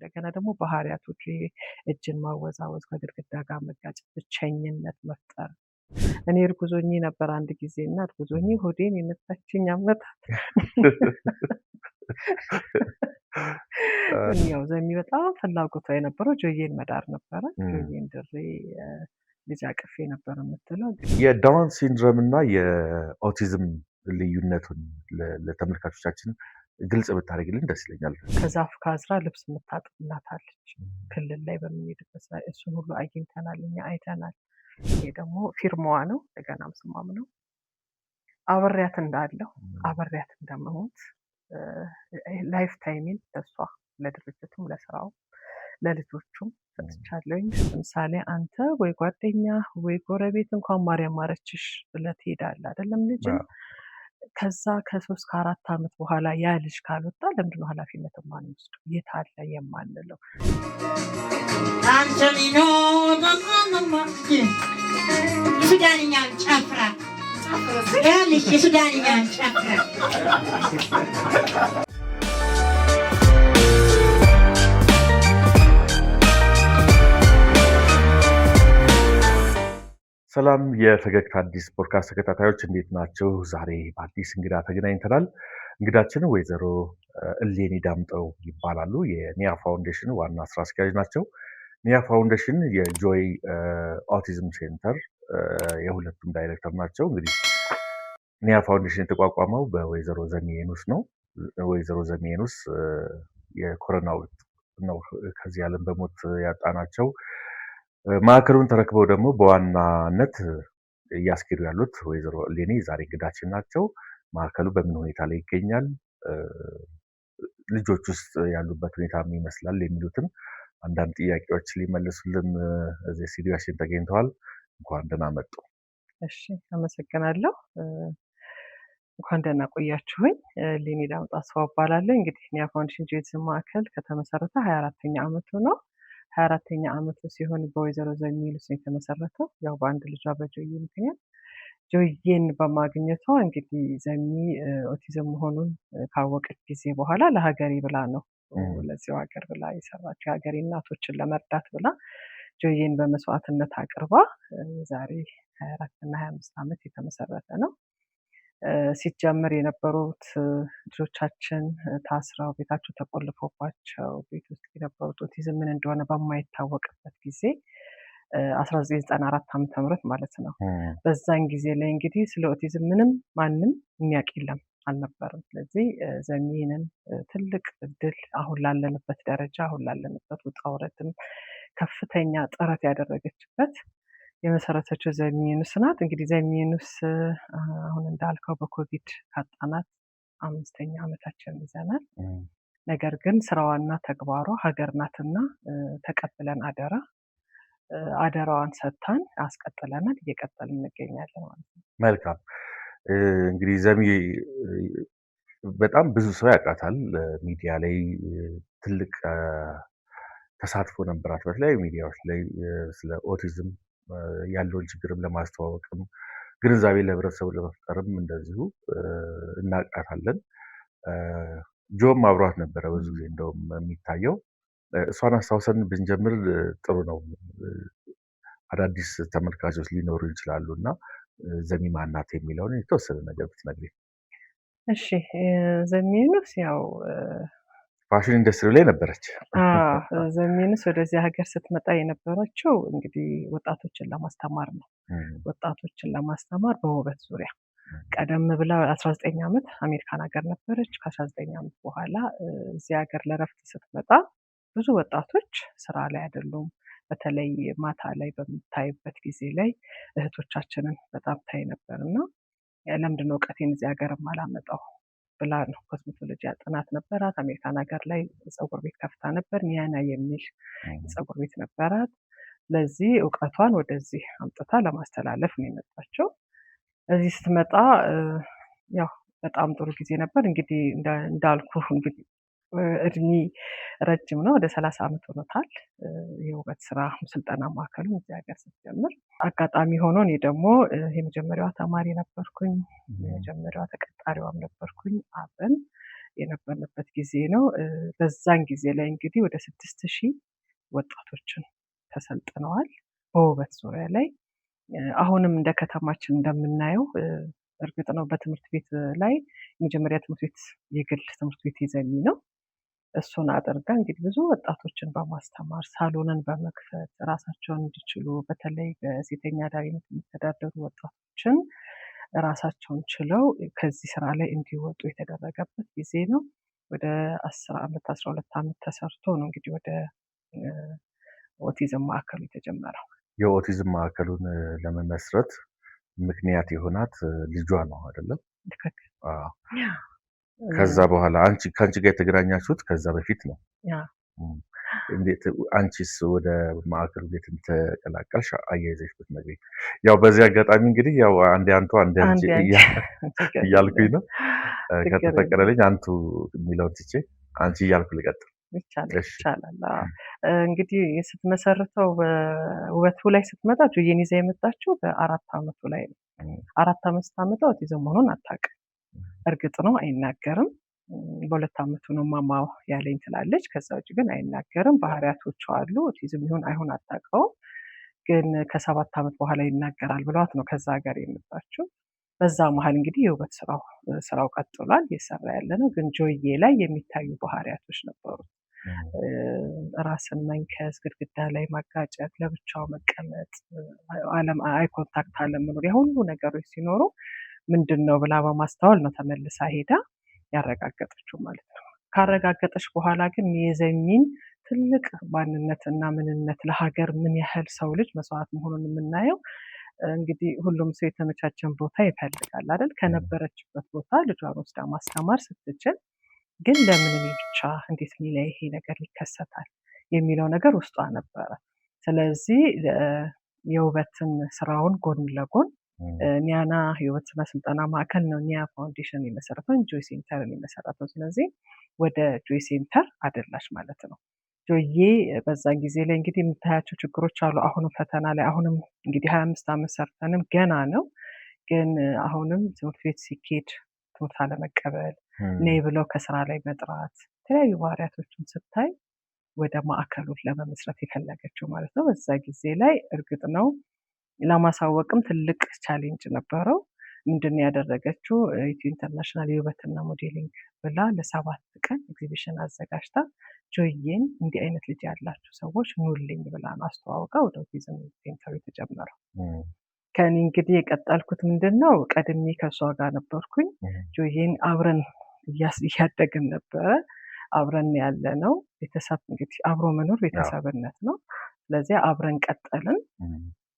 እንደገና ደግሞ ባህሪያቶቹ እጅን ማወዛወዝ፣ ከግድግዳ ጋር መጋጨት፣ ብቸኝነት መፍጠር። እኔ እርጉዝ ሆኜ ነበር አንድ ጊዜ እና እርጉዝ ሆኜ ሆዴን የነሳችኝ አመታት። ያው ዘሚ በጣም ፍላጎቷ የነበረው ጆዬን መዳር ነበረ። ጆዬን ድሬ ልጅ አቅፌ ነበር የምትለው። የዳውን ሲንድሮም እና የኦቲዝም ልዩነቱን ለተመልካቾቻችን ግልጽ ብታደርግልን ደስ ይለኛል። ከዛፍ ከአዝራ ልብስ የምታጥብ እናት አለች ክልል ላይ በምንሄድበት ላይ እሱን ሁሉ አግኝተናል፣ እኛ አይተናል። ይሄ ደግሞ ፊርማዋ ነው፣ እንደገናም ስሟም ነው። አብሬያት እንዳለሁ አብሬያት እንደምሞት ላይፍ ታይሚን ለሷ ለድርጅቱም ለስራው ለልጆቹም ሰጥቻለሁኝ። ለምሳሌ አንተ ወይ ጓደኛ ወይ ጎረቤት እንኳን ማርያም ማረችሽ ብለህ ትሄዳለህ አይደለም ልጅ ከዛ ከ3 ከ4 ዓመት በኋላ ያ ልጅ ካልወጣ ለምንድነው ኃላፊነት የማንወስደው? የት አለ የማንለው? አንተሚኖ የሱዳንኛ ጨፍራ ያልሽ የሱዳንኛ ጨፍራ ሰላም የፈገግታ አዲስ ፖድካስት ተከታታዮች እንዴት ናቸው? ዛሬ በአዲስ እንግዳ ተገናኝተናል። እንግዳችን ወይዘሮ እሌኒ ዳምጠው ይባላሉ። የኒያ ፋውንዴሽን ዋና ስራ አስኪያጅ ናቸው። ኒያ ፋውንዴሽን የጆይ ኦቲዝም ሴንተር የሁለቱም ዳይሬክተር ናቸው። እንግዲህ ኒያ ፋውንዴሽን የተቋቋመው በወይዘሮ ዘሚየኑስ ነው። ወይዘሮ ዘሚየኑስ የኮሮናው ነው ከዚህ ዓለም በሞት ያጣናቸው። ማዕከሉን ተረክበው ደግሞ በዋናነት እያስኬዱ ያሉት ወይዘሮ እሌኒ ዛሬ እንግዳችን ናቸው። ማዕከሉ በምን ሁኔታ ላይ ይገኛል፣ ልጆች ውስጥ ያሉበት ሁኔታ ምን ይመስላል የሚሉትን አንዳንድ ጥያቄዎች ሊመልሱልን እዚህ ስቱዲዮአችን ተገኝተዋል። እንኳን ደህና መጡ። እሺ፣ አመሰግናለሁ። እንኳን ደህና ቆያችሁኝ። እሌኒ ዳምጠው አስፋው እባላለሁ። እንግዲህ ኒያ ፋውንዴሽን ጆይ ማዕከል ከተመሰረተ 24ኛ ዓመቱ ነው። 24ኛ ዓመቱ ሲሆን በወይዘሮ ዘሚየኑስ የተመሰረተው ያው በአንድ ልጇ በጆዬ ምክንያት ጆዬን በማግኘቷ እንግዲህ ዘሚ ኦቲዝም መሆኑን ካወቀች ጊዜ በኋላ ለሀገሬ ብላ ነው ለዚያው ሀገር ብላ የሰራችው። የሀገሬ እናቶችን ለመርዳት ብላ ጆዬን በመስዋዕትነት አቅርባ የዛሬ 24 እና 25 ዓመት የተመሰረተ ነው። ሲጀምር የነበሩት ልጆቻችን ታስረው ቤታቸው ተቆልፎባቸው ቤት ውስጥ የነበሩት ኦቲዝም ምን እንደሆነ በማይታወቅበት ጊዜ 1994 ዓ.ም ማለት ነው። በዛን ጊዜ ላይ እንግዲህ ስለ ኦቲዝም ምንም ማንም የሚያውቅ የለም አልነበረም። ስለዚህ ዘሚንን ትልቅ እድል አሁን ላለንበት ደረጃ አሁን ላለንበት ውጣ ውረድም ከፍተኛ ጥረት ያደረገችበት የመሰረተችው ዘሚየኑስ ናት። እንግዲህ ዘሚየኑስ አሁን እንዳልከው በኮቪድ ካጣናት 5ኛ ዓመታችንን ይዘናል። ነገር ግን ስራዋና ተግባሯ ሀገር ናትና ተቀብለን አደራዋን ሰጥታን አስቀጥለናል፣ እየቀጠልን እንገኛለን ማለት ነው። መልካም። እንግዲህ ዘሚ በጣም ብዙ ሰው ያውቃታል። ሚዲያ ላይ ትልቅ ተሳትፎ ነበራት። በተለያዩ ሚዲያዎች ላይ ስለ ኦቲዝም ያለውን ችግርም ለማስተዋወቅም ግንዛቤ ለህብረተሰቡ ለመፍጠርም እንደዚሁ እናውቃታለን። ጆም አብሯት ነበረ ብዙ ጊዜ እንደውም የሚታየው። እሷን አስታውሰን ብንጀምር ጥሩ ነው። አዳዲስ ተመልካቾች ሊኖሩ ይችላሉ እና ዘሚ ማን ናት የሚለውን የተወሰነ ነገር ብትነግሪኝ። እሺ፣ ዘሚየኑስ ያው ፋሽን ኢንዱስትሪ ላይ ነበረች። ዘሚየኑስ ወደዚህ ሀገር ስትመጣ የነበረችው እንግዲህ ወጣቶችን ለማስተማር ነው። ወጣቶችን ለማስተማር በውበት ዙሪያ ቀደም ብላ 19 ዓመት አሜሪካን ሀገር ነበረች። ከ19 ዓመት በኋላ እዚህ ሀገር ለረፍት ስትመጣ ብዙ ወጣቶች ስራ ላይ አይደሉም። በተለይ ማታ ላይ በምታይበት ጊዜ ላይ እህቶቻችንን በጣም ታይ ነበር እና ለምንድነው እውቀቴን እዚህ ሀገር አላመጣው ብላ ነው ኮስሜቶሎጂ ጥናት ነበራት። አሜሪካን ሀገር ላይ ፀጉር ቤት ከፍታ ነበር። ኒያና የሚል ፀጉር ቤት ነበራት። ለዚህ እውቀቷን ወደዚህ አምጥታ ለማስተላለፍ ነው የመጣችው። እዚህ ስትመጣ ያው በጣም ጥሩ ጊዜ ነበር። እንግዲህ እንዳልኩ እንግዲህ እድሜ ረጅም ነው። ወደ 30 ዓመት ሆኖታል የውበት ስራ ስልጠና ማዕከሉን እዚህ ሀገር ስትጀምር። አጋጣሚ ሆኖ እኔ ደግሞ የመጀመሪያዋ ተማሪ ነበርኩኝ፣ የመጀመሪያዋ ተቀጣሪዋም ነበርኩኝ። አብረን የነበርንበት ጊዜ ነው። በዛን ጊዜ ላይ እንግዲህ ወደ 6000 ወጣቶችን ተሰልጥነዋል በውበት ዙሪያ ላይ። አሁንም እንደ ከተማችን እንደምናየው እርግጥ ነው በትምህርት ቤት ላይ የመጀመሪያ ትምህርት ቤት የግል ትምህርት ቤት ይዘኒ ነው። እሱን አድርጋ እንግዲህ ብዙ ወጣቶችን በማስተማር ሳሎንን በመክፈት ራሳቸውን እንዲችሉ በተለይ በሴተኛ አዳሪነት የሚተዳደሩ ወጣቶችን ራሳቸውን ችለው ከዚህ ስራ ላይ እንዲወጡ የተደረገበት ጊዜ ነው። ወደ 10 ዓመት 12 ዓመት ተሰርቶ ነው እንግዲህ ወደ ኦቲዝም ማዕከሉ የተጀመረው። የኦቲዝም ማዕከሉን ለመመስረት ምክንያት የሆናት ልጇ ነው አይደለም? ትክክል። ከዛ በኋላ ከአንቺ ጋር የተገናኛችሁት ከዛ በፊት ነው? እንዴት አንቺስ ወደ ማዕከሉ እንዴት ተቀላቀልሽ? አያይዘሽ ብትነግሪኝ። ያው በዚህ አጋጣሚ እንግዲህ ያው አንዴ አንቱ አንዴ አንቺ እያልኩኝ ነው። ከተፈቀደልኝ አንቱ የሚለውን ትቼ አንቺ እያልኩ ልቀጥል። ይቻላል። እንግዲህ ስትመሰርተው ውበቱ ላይ ስትመጣ ጆዬን ይዛ የመጣችው በ4 ዓመቱ ላይ ነው። 4 ዓመት ስታመጣ ኦቲዝም መሆኑን አታውቅም። እርግጥ ነው አይናገርም። በ2 ዓመቱ ነው ማማ ያለኝ ትላለች። ከዛ ውጭ ግን አይናገርም። ባህሪያቶቹ አሉ። ኦቲዝም ይሁን አይሁን አታውቀውም። ግን ከ7 ዓመት በኋላ ይናገራል ብሏት ነው ከዛ ሀገር የመጣችው። በዛ መሀል እንግዲህ የውበት ስራው ቀጥሏል። እየሰራ ያለ ነው። ግን ጆዬ ላይ የሚታዩ ባህሪያቶች ነበሩት። ራስን መንከስ፣ ግድግዳ ላይ ማጋጨት፣ ለብቻው መቀመጥ፣ አይ ኮንታክት አለመኖር፣ የሁሉ ነገሮች ሲኖሩ ምንድን ነው ብላ በማስተዋል ነው ተመልሳ ሄዳ ያረጋገጠችው ማለት ነው። ካረጋገጠች በኋላ ግን የዘኒን ትልቅ ማንነትና ምንነት ለሀገር ምን ያህል ሰው ልጅ መስዋዕት መሆኑን የምናየው እንግዲህ ሁሉም ሰው የተመቻቸን ቦታ ይፈልጋል አይደል? ከነበረችበት ቦታ ልጇን ወስዳ ማስተማር ስትችል ግን ለምን እኔ ብቻ እንዴት እኔ ላይ ይሄ ነገር ይከሰታል የሚለው ነገር ውስጧ ነበረ። ስለዚህ የውበትን ስራውን ጎን ለጎን ኒያና የውበትና ስልጠና ማዕከል ነው ኒያ ፋውንዴሽን የመሰረተው፣ ጆይ ሴንተርን የመሰረተው። ስለዚህ ወደ ጆይ ሴንተር አደላሽ ማለት ነው። ጆዬ በዛ ጊዜ ላይ እንግዲህ የምታያቸው ችግሮች አሉ። አሁንም ፈተና ላይ አሁንም እንግዲህ 25 ዓመት ሰርተንም ገና ነው። ግን አሁንም ትምህርት ቤት ሲኬድ ትምህርት አለመቀበል፣ ነይ ብለው ከስራ ላይ መጥራት፣ የተለያዩ ባህሪያቶችን ስታይ ወደ ማዕከሉን ለመመስረት የፈለገችው ማለት ነው። በዛ ጊዜ ላይ እርግጥ ነው ለማሳወቅም ትልቅ ቻሌንጅ ነበረው። ምንድን ነው ያደረገችው? ኢትዮ ኢንተርናሽናል የውበትና ሞዴሊንግ ብላ ለ7 ቀን ኤግዚቢሽን አዘጋጅታ ጆዬን እንዲህ አይነት ልጅ ያላችሁ ሰዎች ኑልኝ ብላ ነው አስተዋውቃ ወደ ኦቲዝም ሴንተሩ የተጀመረው። ከእኔ እንግዲህ የቀጠልኩት ምንድን ነው፣ ቀድሜ ከእሷ ጋር ነበርኩኝ። ጆዬን አብረን እያደግን ነበረ። አብረን ያለ ነው። ቤተሰብ እንግዲህ አብሮ መኖር ቤተሰብነት ነው። ስለዚህ አብረን ቀጠልን።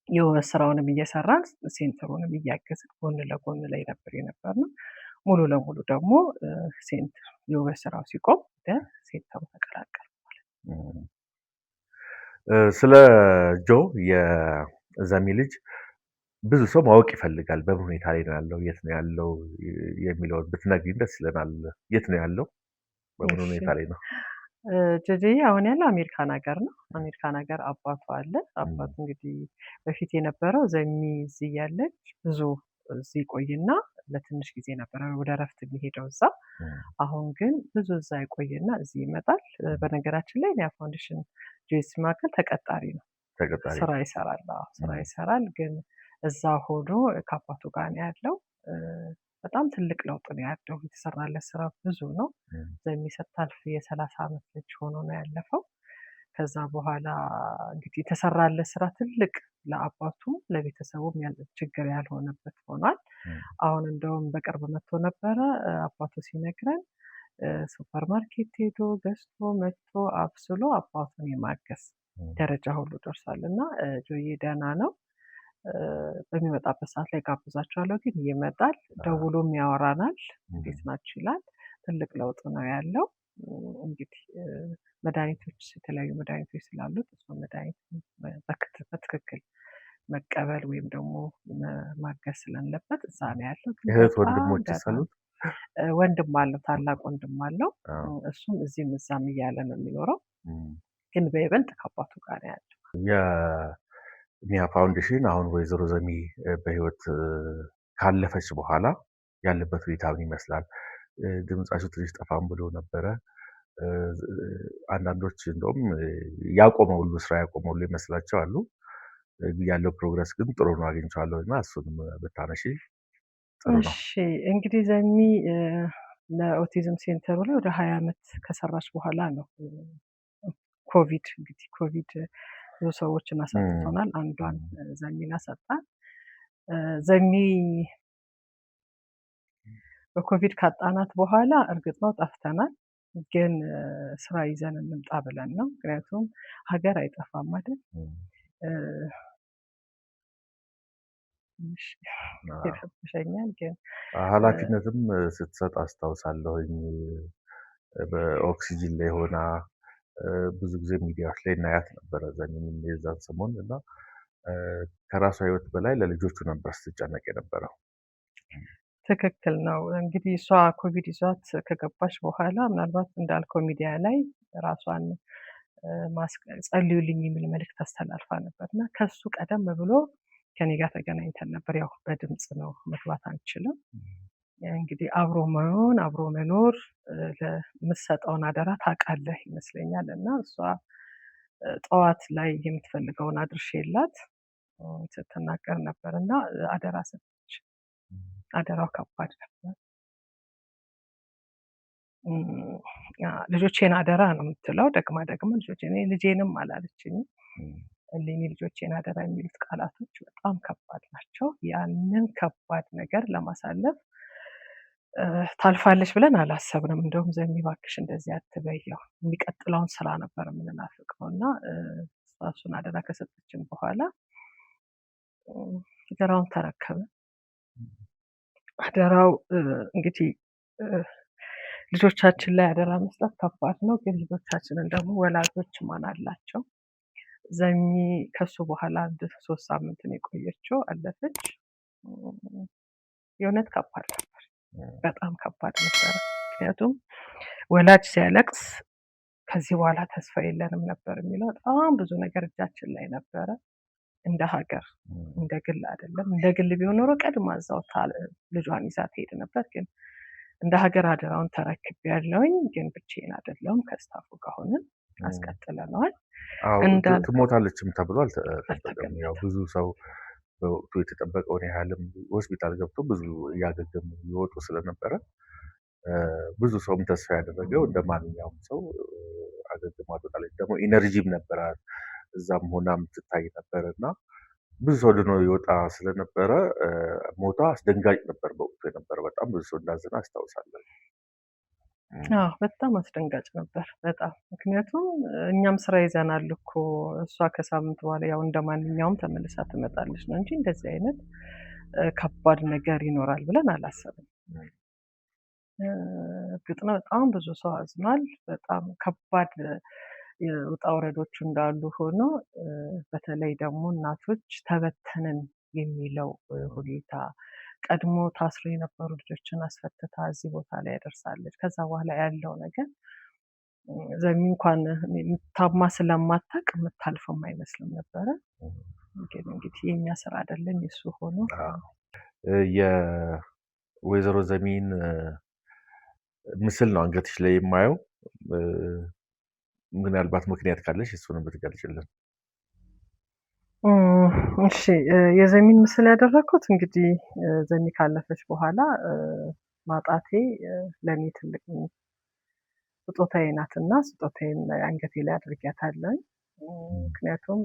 የውበት ስራውንም እየሰራን ሴንተሩንም እያገዝን ጎን ለጎን ላይ ነበር የነበርነው። ሙሉ ለሙሉ ደግሞ የውበት ስራው ሲቆም ወደ ሴንተሩ ተቀላቀል ማለት ነው። ስለ ጆ የዘሚ ልጅ ብዙ ሰው ማወቅ ይፈልጋል። በምን ሁኔታ ላይ ነው ያለው፣ የት ነው ያለው የሚለውን ብትነግሪኝ ደስ ይለናል። የት ነው ያለው? በምን ሁኔታ ላይ ነው? ጆዬ አሁን ያለው አሜሪካን ሀገር ነው። አሜሪካን ሀገር አባቱ አለ። አባቱ እንግዲህ በፊት የነበረው ዘሚ እዚህ ያለች ብዙ እዚህ ቆይና ለትንሽ ጊዜ ነበረ ወደ እረፍት የሚሄደው እዛ። አሁን ግን ብዙ እዛ ይቆይና እዚህ ይመጣል። በነገራችን ላይ ኒያ ፋውንዴሽን ጆይስ ማዕከል ተቀጣሪ ነው። ስራ ይሰራል። ግን እዛ ሆኖ ከአባቱ ጋር ነው ያለው። በጣም ትልቅ ለውጥ ነው ያለው። የተሰራለት ስራ ብዙ ነው። ዘሚ ስታልፍ የ30 ዓመት ልጅ ሆኖ ነው ያለፈው። ከዛ በኋላ እንግዲህ የተሰራለት ስራ ትልቅ ለአባቱም ለቤተሰቡም ችግር ያልሆነበት ሆኗል። አሁን እንደውም በቅርብ መጥቶ ነበረ። አባቱ ሲነግረን ሱፐር ማርኬት ሄዶ ገዝቶ መጥቶ አብስሎ አባቱን የማገዝ ደረጃ ሁሉ ደርሷል። እና ጆዬ ደህና ነው። በሚመጣበት ሰዓት ላይ ጋብዛቸዋለሁ። ግን ይመጣል፣ ደውሎም ያወራናል። እንዴት ናችሁ ይላል። ትልቅ ለውጥ ነው ያለው። እንግዲህ መድኃኒቶች የተለያዩ መድኃኒቶች ስላሉት እሱ መድኃኒት በትክክል መቀበል ወይም ደግሞ ማገዝ ስላለበት እዛ ነው ያለው። እህት ወንድሞች ሳሉት? ወንድም አለው፣ ታላቅ ወንድም አለው። እሱም እዚህም እዛም እያለ ነው የሚኖረው። ግን በይበልጥ ከአባቱ ጋር ነው ያለው። ኒያ ፋውንዴሽን አሁን ወይዘሮ ዘሚ በህይወት ካለፈች በኋላ ያለበት ሁኔታ ምን ይመስላል? ድምጻቸው ትንሽ ጠፋም ብሎ ነበረ። አንዳንዶች እንደውም ያቆመ ሁሉ ስራ ያቆመ ሁሉ ይመስላቸው አሉ። ያለው ፕሮግረስ ግን ጥሩ ነው አግኝቼዋለሁ እና እሱንም ብታነሺ ጥሩ ነው። እሺ እንግዲህ ዘሚ ለኦቲዝም ሴንተሩ ላይ ወደ 20 ዓመት ከሰራች በኋላ ነው ኮቪድ እንግዲህ ኮቪድ ብዙ ሰዎችን አሳጥቶናል። አንዷን ዘሚን አሳጣን። ዘሚ በኮቪድ ካጣናት በኋላ እርግጥ ነው ጠፍተናል፣ ግን ስራ ይዘን እንምጣ ብለን ነው። ምክንያቱም ሀገር አይጠፋም አይደል? ይረብሸኛል ግን ኃላፊነትም ስትሰጥ አስታውሳለሁኝ። በኦክሲጅን ላይ ሆና ብዙ ጊዜ ሚዲያዎች ላይ እናያት ነበረ ዘሚን የዛን ሰሞን እና ከራሷ ህይወት በላይ ለልጆቹ ነበር ስትጨነቅ የነበረው። ትክክል ነው። እንግዲህ እሷ ኮቪድ ይዟት ከገባች በኋላ ምናልባት እንዳልከው ሚዲያ ላይ ራሷን ጸልዩልኝ የሚል መልእክት አስተላልፋ ነበር እና ከሱ ቀደም ብሎ ከኔ ጋር ተገናኝተን ነበር። ያው በድምፅ ነው መግባት አንችልም። እንግዲህ አብሮ መሆን አብሮ መኖር ለምትሰጠውን አደራ ታውቃለህ ይመስለኛል። እና እሷ ጠዋት ላይ የምትፈልገውን አድርሼላት ስትናገር ነበር እና አደራ ሰጠች። አደራው ከባድ ነበር። ልጆቼን አደራ ነው የምትለው ደግማ ልጄንም አላለችኝም። እሌኒ ልጆቼን አደራ የሚሉት ቃላቶች በጣም ከባድ ናቸው። ያንን ከባድ ነገር ለማሳለፍ ታልፋለች ብለን አላሰብንም። እንደውም ዘሚ እባክሽ እንደዚህ አትበይ፣ ያው የሚቀጥለውን ስራ ነበር የምንናፍቀው እና እሱን አደራ ከሰጠችን በኋላ አደራውን ተረከብን። አደራው እንግዲህ ልጆቻችን ላይ አደራ መስጠት ከባድ ነው፣ ግን ልጆቻችንን ደግሞ ወላጆች ማን አላቸው። ዘሚ ከሱ በኋላ 3 ሳምንት ነው የቆየችው፣ አለፈች። የእውነት ከባድ ነበር፣ በጣም ከባድ ነበር። ምክንያቱም ወላጅ ሲያለቅስ ከዚህ በኋላ ተስፋ የለንም ነበር የሚለው። በጣም ብዙ ነገር እጃችን ላይ ነበረ። እንደ ሀገር እንደ ግል አይደለም። እንደ ግል ቢሆን ኖሮ ቀድማ እዛው ልጇን ይዛ ትሄድ ነበር። ግን እንደ ሀገር አደራውን ተረክቤያለሁኝ። ግን ብቻዬን አይደለሁም፣ ከስታፉ ጋር ሆነን አስቀጥለነዋል። ትሞታለችም ተብሎ አልተጠበቀም። ያው ብዙ ሰው በወቅቱ የተጠበቀውን ያህልም ሆስፒታል ገብቶ ብዙ እያገገሙ ይወጡ ስለነበረ ብዙ ሰውም ተስፋ ያደረገው እንደ ማንኛውም ሰው አገግማ ትወጣለች። ደግሞ ኢነርጂም ነበራት፣ እዛም ሆና የምትታይ ነበር እና ብዙ ሰው ድኖ ይወጣ ስለነበረ ሞቷ አስደንጋጭ ነበር በወቅቱ የነበረ። በጣም ብዙ ሰው እንዳዘነ አስታውሳለሁ። በጣም አስደንጋጭ ነበር በጣም። ምክንያቱም እኛም ስራ ይዘናል እኮ። እሷ ከሳምንት በኋላ ያው እንደ ማንኛውም ተመልሳ ትመጣለች ነው እንጂ እንደዚህ አይነት ከባድ ነገር ይኖራል ብለን አላሰብም። እርግጥ ነው በጣም ብዙ ሰው አዝኗል። በጣም ከባድ ውጣ ውረዶቹ እንዳሉ ሆኖ በተለይ ደግሞ እናቶች ተበተንን የሚለው ሁኔታ፣ ቀድሞ ታስሮ የነበሩ ልጆችን አስፈትታ እዚህ ቦታ ላይ ያደርሳለች። ከዛ በኋላ ያለው ነገር ዘሚ እንኳን ታማ ስለማታውቅ የምታልፈው አይመስልም ነበረ። ግን እንግዲህ የኛ ስራ አይደለም የሱ ሆኖ የወይዘሮ ዘሚን ምስል ነው አንገትሽ ላይ የማየው። ምናልባት ምክንያት ካለሽ እሱንም ብትገልጭልን። እሺ የዘሚን ምስል ያደረኩት እንግዲህ ዘሚ ካለፈች በኋላ ማጣቴ ለኔ ትልቅ ስጦታዬ ናትና ስጦታዬን አንገቴ ላይ አድርጊያታለሁ። ምክንያቱም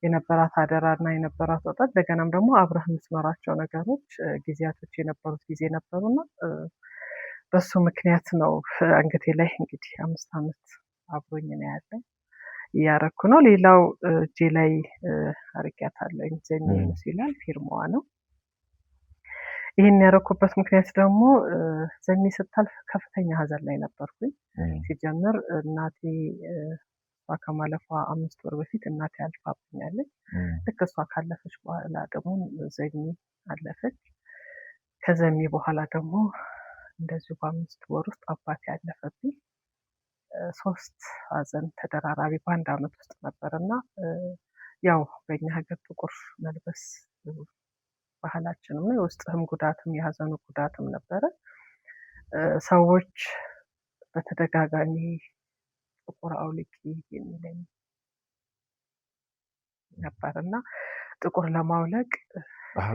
የነበራት አደራና የነበራት ወጣት እንደገናም ደግሞ አብረህ የምትኖራቸው ነገሮች ጊዜያቶች የነበሩት ጊዜ ነበሩና በሱ ምክንያት ነው አንገቴ ላይ እንግዲህ 5 ዓመት አብሮኝ ነው ያለው እያረኩ ነው። ሌላው እጄ ላይ አርጊያታለሁ። ዘሚ ይላል ፊርማዋ ነው። ይህን ያረኩበት ምክንያት ደግሞ ዘሚ ስታልፍ ከፍተኛ ሀዘን ላይ ነበርኩኝ። ሲጀምር እናቴ ከማለፏ 5 ወር በፊት እናቴ አልፋብኛለች። ልክ እሷ ካለፈች በኋላ ደግሞ ዘሚ አለፈች። ከዘሚ በኋላ ደግሞ እንደዚሁ በ5 ወር ውስጥ አባቴ ያለፈብኝ። 3 ሀዘን ተደራራቢ በአንድ ዓመት ውስጥ ነበርና ያው በእኛ ሀገር ጥቁር መልበስ ባህላችንም ነው። የውስጥህም ጉዳትም የሀዘኑ ጉዳትም ነበረ። ሰዎች በተደጋጋሚ ጥቁር አውልቂ የሚለኝ ነበር እና ጥቁር ለማውለቅ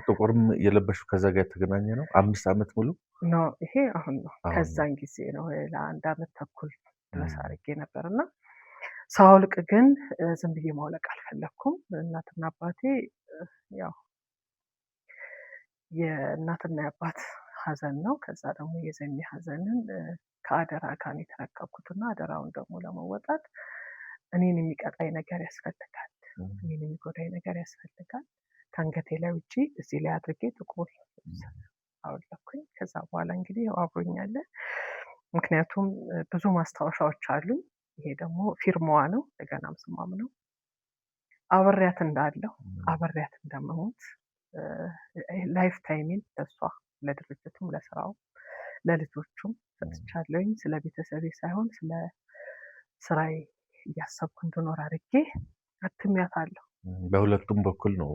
ጥቁርም የለበሽው ከዛ ጋር የተገናኘ ነው? 5 ዓመት ሙሉ ነው። ይሄ አሁን ነው። አሁን ነው። ከዛን ጊዜ ነው ለ1 ዓመት ተኩል ድረስ አድርጌ ነበር እና ሳወልቅ ግን ዝም ብዬ ማውለቅ አልፈለኩም። እናትና አባቴ ያው የእናትና የአባት ሀዘን ነው። ከዛ ደግሞ የዘኒ ሀዘንን ከአደራ ጋር ነው የተረከብኩትና አደራውን ደግሞ ለመወጣት እኔን የሚቀጣኝ ነገር ያስፈልጋል፣ እኔን የሚጎዳኝ ነገር ያስፈልጋል። ከአንገቴ ላይ ውጪ እዚህ ላይ አድርጌ ጥቁር አወለኩኝ። ከዛ በኋላ እንግዲህ ያው አብሮኝ አለ። ምክንያቱም ብዙ ማስታወሻዎች አሉኝ። ይሄ ደግሞ ፊርማዋ ነው፣ እንደገናም ስሟም ነው። አብሬያት እንዳለሁ አብሬያት እንደምሞት ላይፍ ታይሜን ለእሷ ለድርጅቱም ለስራውም ለልጆቹም ሰጥቻለሁኝ። ስለ ቤተሰቤ ሳይሆን ስለ ስራዬ እያሰብኩ እንድኖር አድርጌ አትሚያታለሁ። በሁለቱም በኩል ነው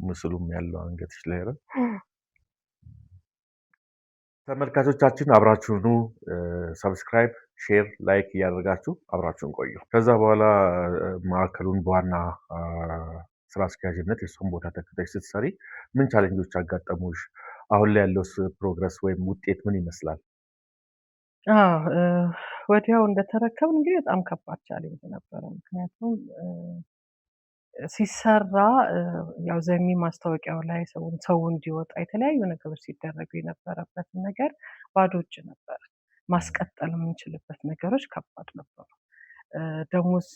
ምስሉም ያለው አንገትሽ ላይ አይደል? ተመልካቾቻችን አብራችሁኑ ሰብስክራይብ፣ ሼር፣ ላይክ እያደረጋችሁ አብራችሁን ቆዩ። ከዛ በኋላ ማዕከሉን በዋና ስራ አስኪያጅነት የእሱን ቦታ ተክተሽ ስትሰሪ ምን ቻሌንጆች አጋጠሙሽ? አሁን ላይ ያለውስ ፕሮግረስ ወይም ውጤት ምን ይመስላል? ወዲያው እንደተረከብን እንግዲህ በጣም ከባድ ቻሌንጅ ነበረ። ምክንያቱም ሲሰራ ያው ዘሚ ማስታወቂያው ላይ ሰው እንዲወጣ የተለያዩ ነገሮች ሲደረጉ የነበረበትን ነገር ባዶ እጅ ነበረ። ማስቀጠል የምንችልበት ነገሮች ከባድ ነበሩ። ደሞዝ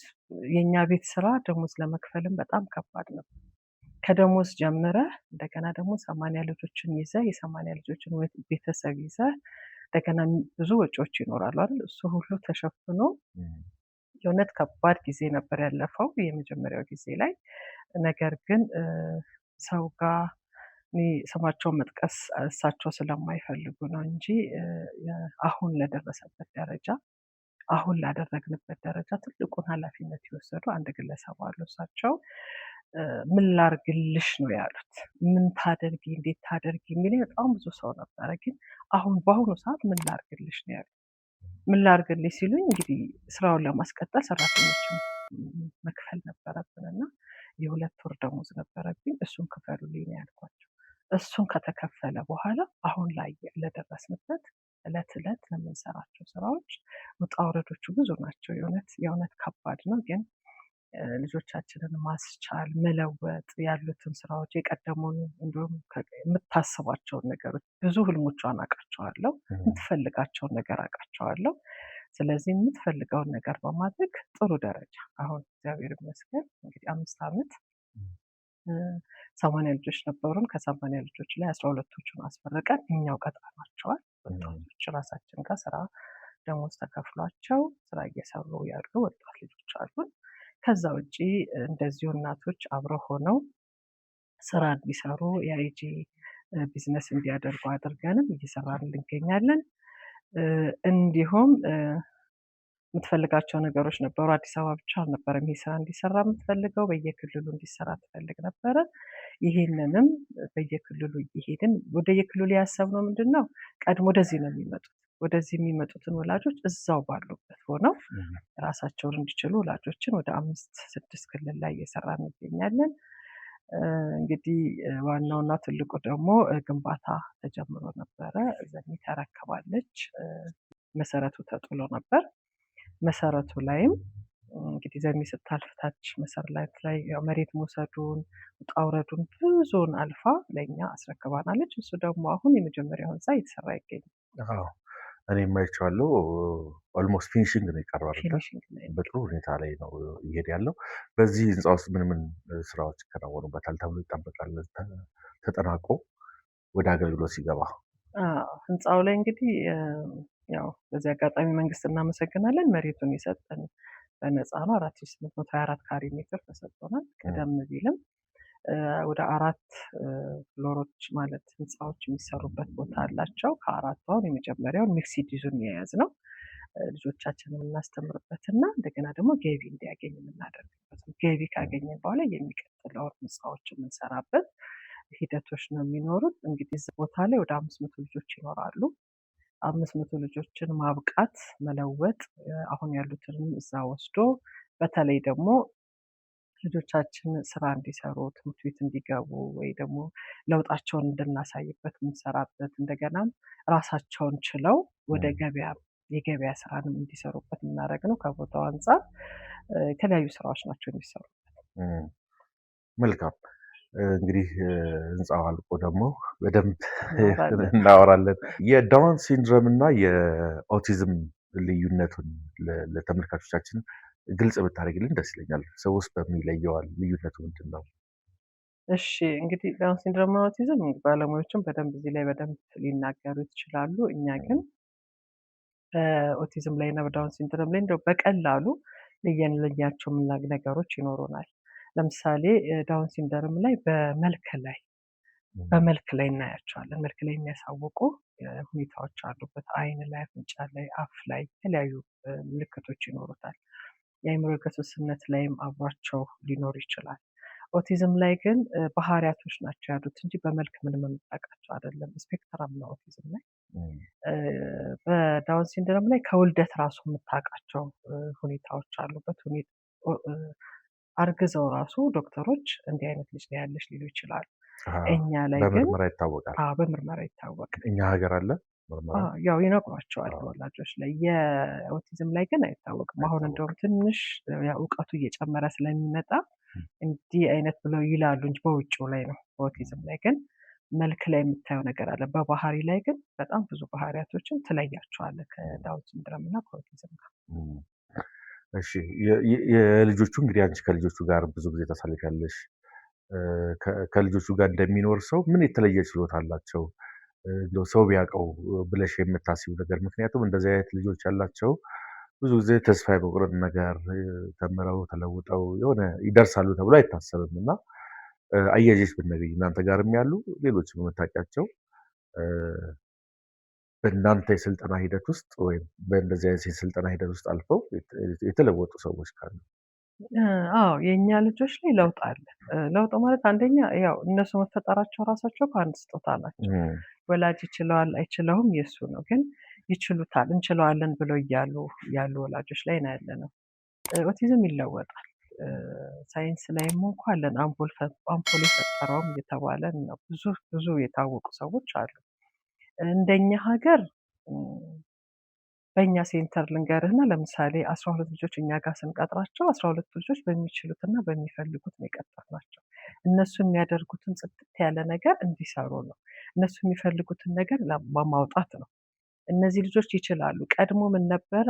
የኛ ቤት ስራ ደሞዝ ለመክፈልም በጣም ከባድ ነበር። ከደሞዝ ጀምረ እንደገና ደግሞ 80 ልጆችን ይዘ የ80 ልጆችን ቤተሰብ ይዘ እንደገና ብዙ ወጪዎች ይኖራሉ አይደል? እሱ ሁሉ ተሸፍኖ የእውነት ከባድ ጊዜ ነበር ያለፈው የመጀመሪያው ጊዜ ላይ። ነገር ግን ሰው ጋር እኔ ስማቸውን መጥቀስ እሳቸው ስለማይፈልጉ ነው እንጂ አሁን ለደረሰበት ደረጃ አሁን ላደረግንበት ደረጃ ትልቁን ኃላፊነት የወሰዱ አንድ ግለሰብ አሉ። እሳቸው ምን ላርግልሽ ነው ያሉት። ምን ታደርጊ፣ እንዴት ታደርጊ የሚለኝ በጣም ብዙ ሰው ነበረ። ግን አሁን በአሁኑ ሰዓት ምን ላርግልሽ ነው ያሉት። ምን ላርግልሽ ሲሉኝ እንግዲህ ስራውን ለማስቀጠል ሰራተኞችን መክፈል ነበረብን እና የ2 ወር ደሞዝ ነበረብኝ። እሱን ክፈሉልኝ ነው ያልኳቸው። እሱን ከተከፈለ በኋላ አሁን ላይ ለደረስንበት እለት እለት ለምንሰራቸው ስራዎች ውጣ ውረዶቹ ብዙ ናቸው። የእውነት ከባድ ነው። ግን ልጆቻችንን ማስቻል መለወጥ ያሉትን ስራዎች የቀደሙን እንዲሁም የምታስባቸውን ነገሮች ብዙ ህልሞቿን አውቃቸዋለሁ፣ የምትፈልጋቸውን ነገር አውቃቸዋለሁ። ስለዚህ የምትፈልገውን ነገር በማድረግ ጥሩ ደረጃ አሁን እግዚአብሔር ይመስገን እንግዲህ 5 ዓመት 80 ልጆች ነበሩን። ከ80 ልጆች ላይ 12ቶቹን አስመርቀን እኛው ቀጥረናቸዋል። ወጣቶች ራሳችን ጋር ስራ ደሞዝ ተከፍሏቸው ስራ እየሰሩ ያሉ ወጣት ልጆች አሉን። ከዛ ውጪ እንደዚሁ እናቶች አብረው ሆነው ስራ እንዲሰሩ የአይጂ ቢዝነስ እንዲያደርጉ አድርገንም እየሰራን እንገኛለን። እንዲሁም የምትፈልጋቸው ነገሮች ነበሩ። አዲስ አበባ ብቻ አልነበረም ይህ ስራ እንዲሰራ የምትፈልገው፣ በየክልሉ እንዲሰራ ትፈልግ ነበረ። ይሄንንም በየክልሉ እየሄድን ወደየክልሉ ያሰብነው ምንድን ነው፣ ቀድሞ ወደዚህ ነው የሚመጡት። ወደዚህ የሚመጡትን ወላጆች እዛው ባሉበት ሆነው ራሳቸውን እንዲችሉ ወላጆችን ወደ 5-6 ክልል ላይ እየሰራን እንገኛለን። እንግዲህ ዋናውና ትልቁ ደግሞ ግንባታ ተጀምሮ ነበረ። ዘኒ ተረክባለች። መሰረቱ ተጥሎ ነበር። መሰረቱ ላይም እንግዲህ ዘኒ ስታልፍ ታች መሰረት ላይ መሬት መውሰዱን ውጣ ውረዱን ብዙውን አልፋ ለእኛ አስረክባናለች። እሱ ደግሞ አሁን የመጀመሪያው ህንፃ እየተሰራ ይገኛል። እኔም አይቼዋለሁ። ኦልሞስት ፊኒሽንግ ነው የቀረው። በጥሩ ሁኔታ ላይ ነው እየሄደ ያለው። በዚህ ህንፃ ውስጥ ምን ምን ስራዎች ይከናወኑበታል ተብሎ ይጠበቃል ተጠናቆ ወደ አገልግሎት ሲገባ? ህንፃው ላይ እንግዲህ ያው በዚህ አጋጣሚ መንግስት እናመሰግናለን። መሬቱን የሰጠን በነፃ ነው። 4824 ካሬ ሜትር ተሰጥቶናል። ቀደም ቢልም ወደ 4 ፍሎሮች ማለት ህንፃዎች የሚሰሩበት ቦታ አላቸው። ከ4ቱ አሁን የመጀመሪያውን ሚክስድ ዩዝን የያዝ ነው። ልጆቻችንን የምናስተምርበትና እንደገና ደግሞ ገቢ እንዲያገኝ የምናደርግበት ነው። ገቢ ካገኘን በኋላ የሚቀጥለውን ህንፃዎች የምንሰራበት ሂደቶች ነው የሚኖሩት። እንግዲህ እዚህ ቦታ ላይ ወደ 500 ልጆች ይኖራሉ። 500 ልጆችን ማብቃት መለወጥ አሁን ያሉትንም እዛ ወስዶ በተለይ ደግሞ ልጆቻችን ስራ እንዲሰሩ ትምህርት ቤት እንዲገቡ ወይ ደግሞ ለውጣቸውን እንድናሳይበት የምንሰራበት እንደገናም ራሳቸውን ችለው ወደ የገበያ ስራንም እንዲሰሩበት የምናደርግ ነው። ከቦታው አንጻር የተለያዩ ስራዎች ናቸው የሚሰሩበት። መልካም እንግዲህ ህንፃው አልቆ ደግሞ በደንብ እናወራለን። የዳውን ሲንድሮም እና የኦቲዝም ልዩነቱን ለተመልካቾቻችን ግልጽ ብታደርግልን ደስ ይለኛል። ሰውስ በምን ይለየዋል? ልዩነቱ ምንድን ነው? እሺ እንግዲህ ዳውን ሲንድሮም እና ኦቲዝም ባለሙያዎችም በደንብ እዚህ ላይ በደንብ ሊናገሩ ይችላሉ። እኛ ግን በኦቲዝም ላይ እና በዳውን ሲንድሮም ላይ እንደው በቀላሉ ልየንለያቸው ነገሮች ይኖሩናል። ለምሳሌ ዳውን ሲንድሮም ላይ በመልክ ላይ እናያቸዋለን። መልክ ላይ የሚያሳውቁ ሁኔታዎች አሉበት። አይን ላይ፣ አፍንጫ ላይ፣ አፍ ላይ የተለያዩ ምልክቶች ይኖሩታል። የአእምሮ ውስንነት ላይም አብሯቸው ሊኖር ይችላል። ኦቲዝም ላይ ግን ባህሪያቶች ናቸው ያሉት እንጂ በመልክ ምንም የምናውቃቸው አይደለም። ስፔክትረም ነው ኦቲዝም ላይ። በዳውን ሲንድሮም ላይ ከውልደት ራሱ የምታውቃቸው ሁኔታዎች አሉበት። አርግዘው ራሱ ዶክተሮች እንዲህ አይነት ልጅ ነው ያለሽ ሊሉ ይችላሉ። እኛ ላይ ግን በምርመራ ይታወቃል። በምርመራ ይታወቃል። እኛ ሀገር አለ ያው ይነግሯቸዋል ወላጆች ላይ። የኦቲዝም ላይ ግን አይታወቅም። አሁን እንደውም ትንሽ እውቀቱ እየጨመረ ስለሚመጣ እንዲህ አይነት ብለው ይላሉ እንጂ በውጭው ላይ ነው። በኦቲዝም ላይ ግን መልክ ላይ የምታየው ነገር አለ። በባህሪ ላይ ግን በጣም ብዙ ባህሪያቶችን ትለያቸዋለህ ከዳውን ሲንድሮም እና ከኦቲዝም ጋር። እሺ የልጆቹ እንግዲህ አንቺ ከልጆቹ ጋር ብዙ ጊዜ ታሳልፊያለሽ። ከልጆቹ ጋር እንደሚኖር ሰው ምን የተለየ ችሎታ አላቸው ሰው ቢያውቀው ብለሽ የምታስቢው ነገር? ምክንያቱም እንደዚህ አይነት ልጆች ያላቸው ብዙ ጊዜ ተስፋ የመቁረጥ ነገር ተምረው ተለውጠው የሆነ ይደርሳሉ ተብሎ አይታሰብም እና አያይዘሽ ብትነግሪኝ እናንተ ጋርም ያሉ ሌሎችም የምታውቂያቸው በእናንተ የስልጠና ሂደት ውስጥ ወይም በእንደዚህ አይነት የስልጠና ሂደት ውስጥ አልፈው የተለወጡ ሰዎች ካሉ? አዎ የእኛ ልጆች ላይ ለውጥ አለ። ለውጥ ማለት አንደኛ ያው እነሱ መፈጠራቸው ራሳቸው ከአንድ ስጦታ ናቸው። ወላጅ ይችለዋል አይችለውም የእሱ ነው፣ ግን ይችሉታል እንችለዋለን ብለው ያሉ ወላጆች ላይ ነው ያለነው። ኦቲዝም ይለወጣል። ሳይንስ ላይም እንኳ አለን አምፖል የፈጠረውም እየተባለ ነው። ብዙ የታወቁ ሰዎች አሉ። እንደኛ ሀገር በእኛ ሴንተር ልንገርህና ለምሳሌ 12 ልጆች እኛ ጋር ስንቀጥራቸው 12 ልጆች በሚችሉትና በሚፈልጉት ነው የቀጠርናቸው። እነሱ የሚያደርጉትን ጽድት ያለ ነገር እንዲሰሩ ነው። እነሱ የሚፈልጉትን ነገር ለማውጣት ነው። እነዚህ ልጆች ይችላሉ። ቀድሞ ምን ነበረ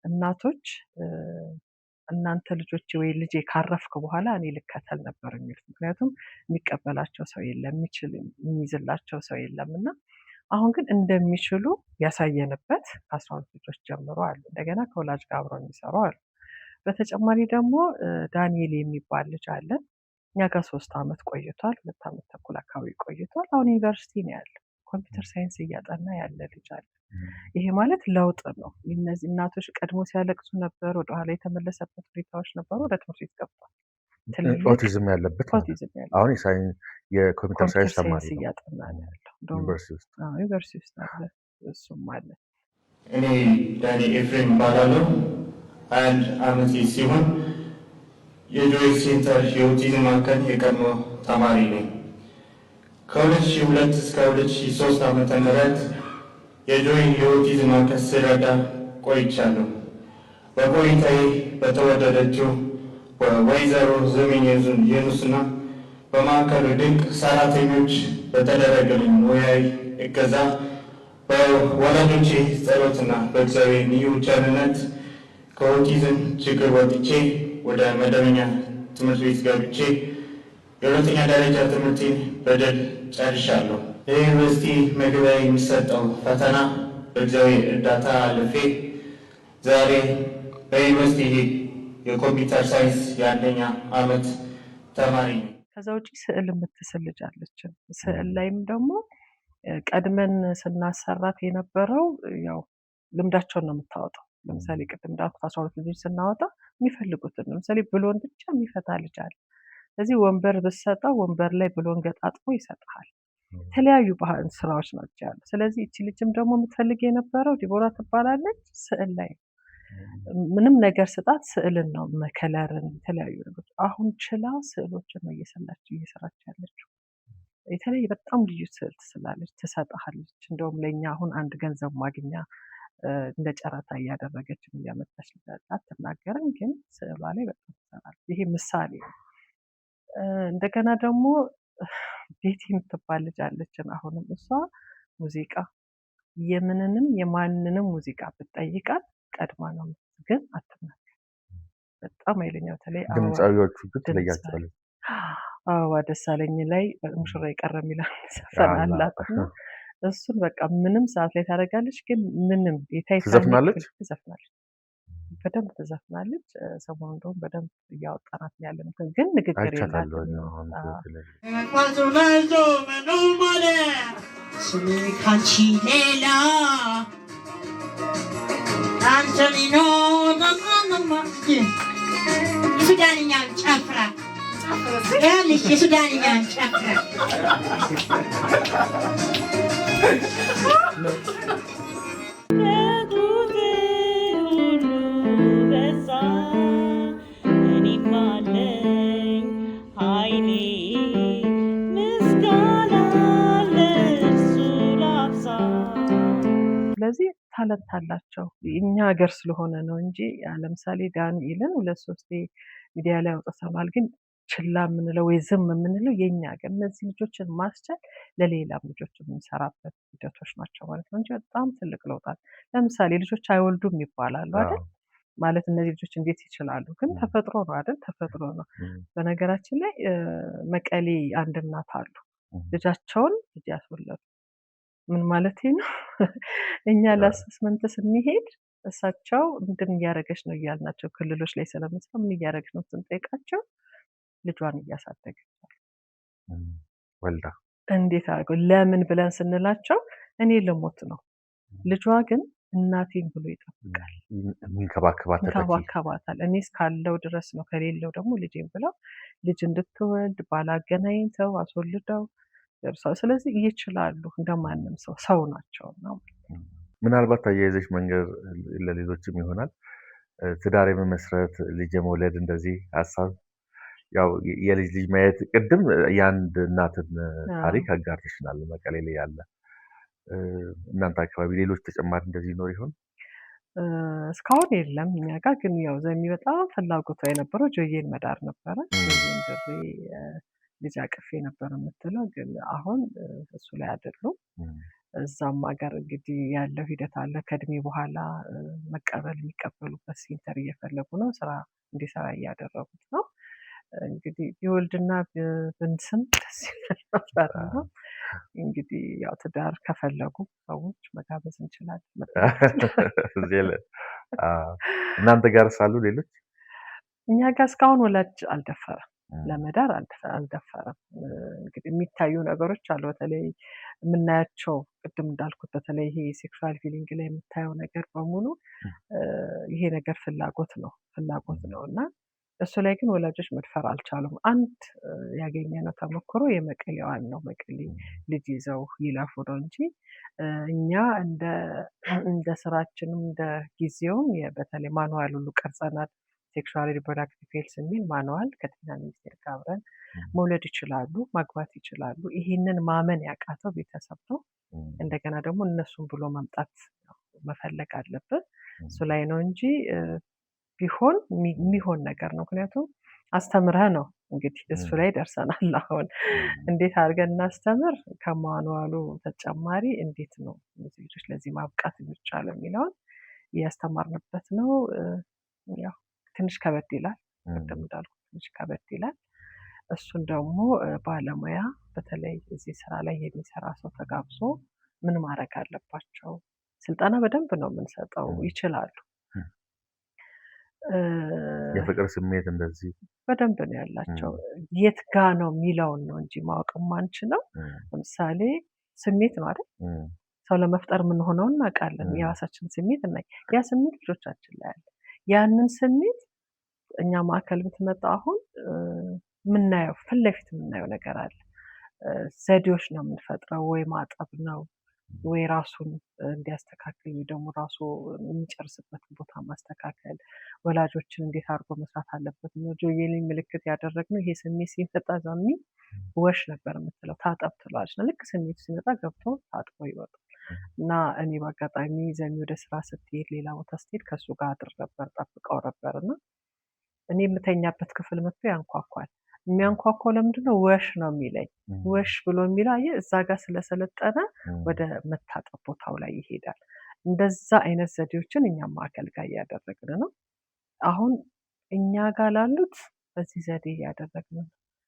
እናቶች እናንተ ልጆች ወይ ልጄ ካረፍክ በኋላ እኔ ልከተል ነበር የሚሉት። ምክንያቱም የሚቀበላቸው ሰው የለም፣ የሚይዝላቸው ሰው የለም እና አሁን ግን እንደሚችሉ ያሳየንበት ከ12 ልጆች ጀምሮ አሉ። እንደገና ከወላጅ ጋር አብረው የሚሰሩ አሉ። በተጨማሪ ደግሞ ዳንኤል የሚባል ልጅ አለ። እኛ ጋር 3 ዓመት ቆይቷል። 2 ዓመት ተኩል አካባቢ ቆይቷል። አሁን ዩኒቨርሲቲ ነው ያለ። ኮምፒውተር ሳይንስ እያጠና ያለ ልጅ አለ። ይሄ ማለት ለውጥ ነው። እነዚህ እናቶች ቀድሞ ሲያለቅሱ ነበር፣ ወደኋላ የተመለሰበት ሁኔታዎች ነበሩ። ወደ ትምህርት ቤት ገብቷል። ኦቲዝም ያለበት አሁን የኮምፒውተር ሳይንስ ተማሪ እያጠና ነው ያለው ዩኒቨርሲቲ ውስጥ አለ። እሱም አለ። እኔ ዳኒ ኤፍሬም እባላለሁ። 21 ዓመቴ ሲሆን የጆይ ሴንተር የኦቲዝም ማዕከል የቀድሞ ተማሪ ነኝ። ከ2002 እስከ 2003 ዓመተ ምህረት የጆይ የኦቲዝም ማዕከል ስረዳ ቆይቻለሁ። በቆይታዬ በተወደደችው ወይዘሮ ዘመን የኑስና በማዕከሉ ድንቅ ሰራተኞች በተደረገልኝ ሙያዊ እገዛ በወላጆቼ ጸሎትና በእግዚአብሔር ልዩ ቸርነት ከኦቲዝም ችግር ወጥቼ ወደ መደበኛ ትምህርት ቤት ገብቼ የሁለተኛ ደረጃ ትምህርቴን በድል ጨርሻለሁ። ለዩኒቨርሲቲ መግቢያ የሚሰጠው ፈተና በእግዚአብሔር እርዳታ አልፌ ዛሬ በዩኒቨርሲቲ የኮምፒውተር ሳይንስ የአንደኛ ዓመት ተማሪ ነኝ። ከዛ ውጪ ስዕል የምትስል ልጅ አለችን። ስዕል ላይም ደግሞ ቀድመን ስናሰራት የነበረው ያው ልምዳቸውን ነው የምታወጣው። ለምሳሌ ቅድም እንዳልኩት 12 ልጆች ስናወጣ የሚፈልጉትን ለምሳሌ ብሎን ብቻ የሚፈታ ልጅ አለ። ስለዚህ ወንበር ብትሰጠው ወንበር ላይ ብሎን ገጣጥሞ ይሰጥሃል። የተለያዩ ባህል ስራዎች ናቸው ያሉት። ስለዚህ እቺ ልጅም ደግሞ የምትፈልግ የነበረው ዲቦራ ትባላለች ስዕል ላይ ምንም ነገር ስጣት ስዕልን ነው መከለርን የተለያዩ ነገሮች አሁን ችላ ስዕሎችን ነው እየሰራች ያለችው። የተለየ በጣም ልዩ ስዕል ትስላለች፣ ትሰጥሃለች። እንደውም ለእኛ አሁን አንድ ገንዘብ ማግኛ እንደ ጨረታ እያደረገች እያመጣች አትናገርም፣ ግን ስዕሏ ላይ በጣም ትሰራለች። ይሄ ምሳሌ ነው። እንደገና ደግሞ ቤቲ የምትባል ልጅ አለችን። አሁንም እሷ ሙዚቃ የምንንም የማንንም ሙዚቃ ብትጠይቃት ቀድማ ነው፣ ግን አትናገር። በጣም ኃይለኛ በተለይ ድምፃዊዎቹ ግን ትለያቸዋለች። አበባ ደሳለኝ ላይ ሙሽራ የቀረ የሚለው ዘፈን አላት እና እሱን በቃ ምንም ሰዓት ላይ ታደርጋለች፣ ግን ምንም ትዘፍናለች፣ በደንብ ትዘፍናለች። ሰሞኑን እንደውም በደንብ እያወጣናት ያለን ግን ንግግር ካንቺ ሌላ አንተኒኖ የሱዳንኛን ጨፍራ ያለች የሱዳንኛን ጨፍራ ስለዚህ ታለንት አላቸው። እኛ ሀገር ስለሆነ ነው እንጂ ለምሳሌ ዳንኤልን 2-3 ሚዲያ ላይ አውጥተናል፣ ግን ችላ የምንለው ወይ ዝም የምንለው የኛ ሀገር እነዚህ ልጆችን ማስቻል ለሌላም ልጆች የምንሰራበት ሂደቶች ናቸው ማለት ነው እንጂ በጣም ትልቅ ለውጣል። ለምሳሌ ልጆች አይወልዱም ይባላሉ አይደል? ማለት እነዚህ ልጆች እንዴት ይችላሉ? ግን ተፈጥሮ ነው አይደል? ተፈጥሮ ነው። በነገራችን ላይ መቀሌ አንድ እናት አሉ ልጃቸውን ልጅ ያስወለዱ። ምን ማለት ነው? እኛ ለአሰስመንት ስንሄድ እሳቸው ምንድን እያደረገች ነው እያልናቸው ክልሎች ላይ ስለምንሰራ ምን እያደረገች ነው ስንጠይቃቸው ልጇን እያሳደገች ወልዳ እንዴት አድርገው ለምን ብለን ስንላቸው እኔ ልሞት ነው፣ ልጇ ግን እናቴን ብሎ ይጠብቃል፣ ይንከባከባታል። እኔ እስካለው ድረስ ነው፣ ከሌለው ደግሞ ልጄን ብለው ልጅ እንድትወልድ ባላገናኝተው አስወልደው ደርሰው። ስለዚህ ይችላሉ፣ እንደማንም ሰው ናቸው ነው። ምናልባት አያይዘሽ መንገድ ለሌሎችም ይሆናል ትዳር የመመስረት ልጅ የመውለድ እንደዚህ ሀሳብ ያው የልጅ ማየት ቅድም የአንድ እናትን ታሪክ አጋርተሽናል መቀሌ ላይ ያለ እናንተ አካባቢ ሌሎች ተጨማሪ እንደዚህ ይኖር ይሆን? እስካሁን የለም እኛ ጋር ግን ያው ዘሚ በጣም ፍላጎቷ የነበረው ጆዬን መዳር ነበረ። ጆዬን ድሬ ልጅ አቅፌ ነበር የምትለው፣ ግን አሁን እሱ ላይ አይደሉም። እዛም ሀገር እንግዲህ ያለው ሂደት አለ። ከእድሜ በኋላ መቀበል የሚቀበሉበት ሴንተር እየፈለጉ ነው፣ ስራ እንዲሰራ እያደረጉት ነው። እንግዲህ ቢወልድና ብንስም ደስ ይላል ነበር ነው። እንግዲህ ያው ትዳር ከፈለጉ ሰዎች መጋበዝ እንችላለን። እናንተ ጋር ሳሉ ሌሎች? እኛ ጋር እስካሁን ወላጅ አልደፈረም፣ ለመዳር አልደፈረም። እንግዲህ የሚታዩ ነገሮች አሉ። በተለይ የምናያቸው ቅድም እንዳልኩት በተለይ ይሄ ሴክሹዋል ፊሊንግ ላይ የምታየው ነገር በሙሉ ይሄ ነገር ፍላጎት ነው እና እሱ ላይ ግን ወላጆች መድፈር አልቻሉም። አንድ ያገኘነው ተሞክሮ የመቀሌዋን ነው። መቀሌ ልጅ ይዘው ይለፉ ነው እንጂ እኛ እንደ ስራችንም እንደ ጊዜውም በተለይ ማኑዋል ሁሉ ቀርጸናል። ሴክሹዋል ሪፕሮዳክቲቭ ሄልዝ የሚል ማኑዋል ከጤና ሚኒስቴር ጋር አብረን መውለድ ይችላሉ፣ ማግባት ይችላሉ። ይህንን ማመን ያቃተው ቤተሰብ ነው። እንደገና ደግሞ እነሱን ብሎ መምጣት መፈለግ አለብን። እሱ ላይ ነው እንጂ ቢሆን የሚሆን ነገር ነው። ምክንያቱም አስተምረህ ነው እንግዲህ እሱ ላይ ደርሰናል። አሁን እንዴት አድርገን እናስተምር፣ ከማኑዋሉ ተጨማሪ እንዴት ነው ልጆች ለዚህ ማብቃት የሚቻለው የሚለውን እያስተማርንበት ነው። ያው ትንሽ ከበድ ይላል፣ ቅድም እንዳልኩት ትንሽ ከበድ ይላል። እሱን ደግሞ ባለሙያ በተለይ እዚህ ስራ ላይ የሚሰራ ሰው ተጋብዞ ምን ማድረግ አለባቸው፣ ስልጠና በደንብ ነው የምንሰጠው። ይችላሉ። የፍቅር ስሜት እንደዚህ በደንብ ነው ያላቸው። የት ጋ ነው የሚለውን ነው እንጂ ማወቅ የማንችለው። ለምሳሌ ስሜት ነው አይደል? ሰው ለመፍጠር የምንሆነውን እናውቃለን። የራሳችን ስሜት እና ያ ስሜት ልጆቻችን ላይ አለ። ያንን ስሜት እኛ ማዕከል ብትመጣ አሁን የምናየው ፊት ለፊት የምናየው ነገር አለ። ዘዴዎች ነው የምንፈጥረው። ወይ ማጠብ ነው ወይ ራሱን እንዲያስተካክል ወይ ደግሞ ራሱ የሚጨርስበትን ቦታ ማስተካከል፣ ወላጆችን እንዴት አድርጎ መስራት አለበት ነው። ጆየሊ ምልክት ያደረግነው ይሄ ስሜት ሲመጣ ዛሚ ወሽ ነበር የምትለው ታጠብ ትለዋለች። ልክ ስሜቱ ሲመጣ ገብቶ ታጥቦ ይወጣል። እና እኔ በአጋጣሚ ዘሚ ወደ ስራ ስትሄድ ሌላ ቦታ ስትሄድ ከእሱ ጋር አድር ነበር ጠብቀው ነበር እና እኔ የምተኛበት ክፍል መጥቶ ያንኳኳል። የሚያንኳኳው ለምንድነው? ወሽ ነው የሚለኝ። ወሽ ብሎ የሚለው አየህ እዛ ጋር ስለሰለጠነ ወደ መታጠብ ቦታው ላይ ይሄዳል። እንደዛ አይነት ዘዴዎችን እኛም ማዕከል ጋር እያደረግን ነው። አሁን እኛ ጋር ላሉት በዚህ ዘዴ እያደረግን ነው።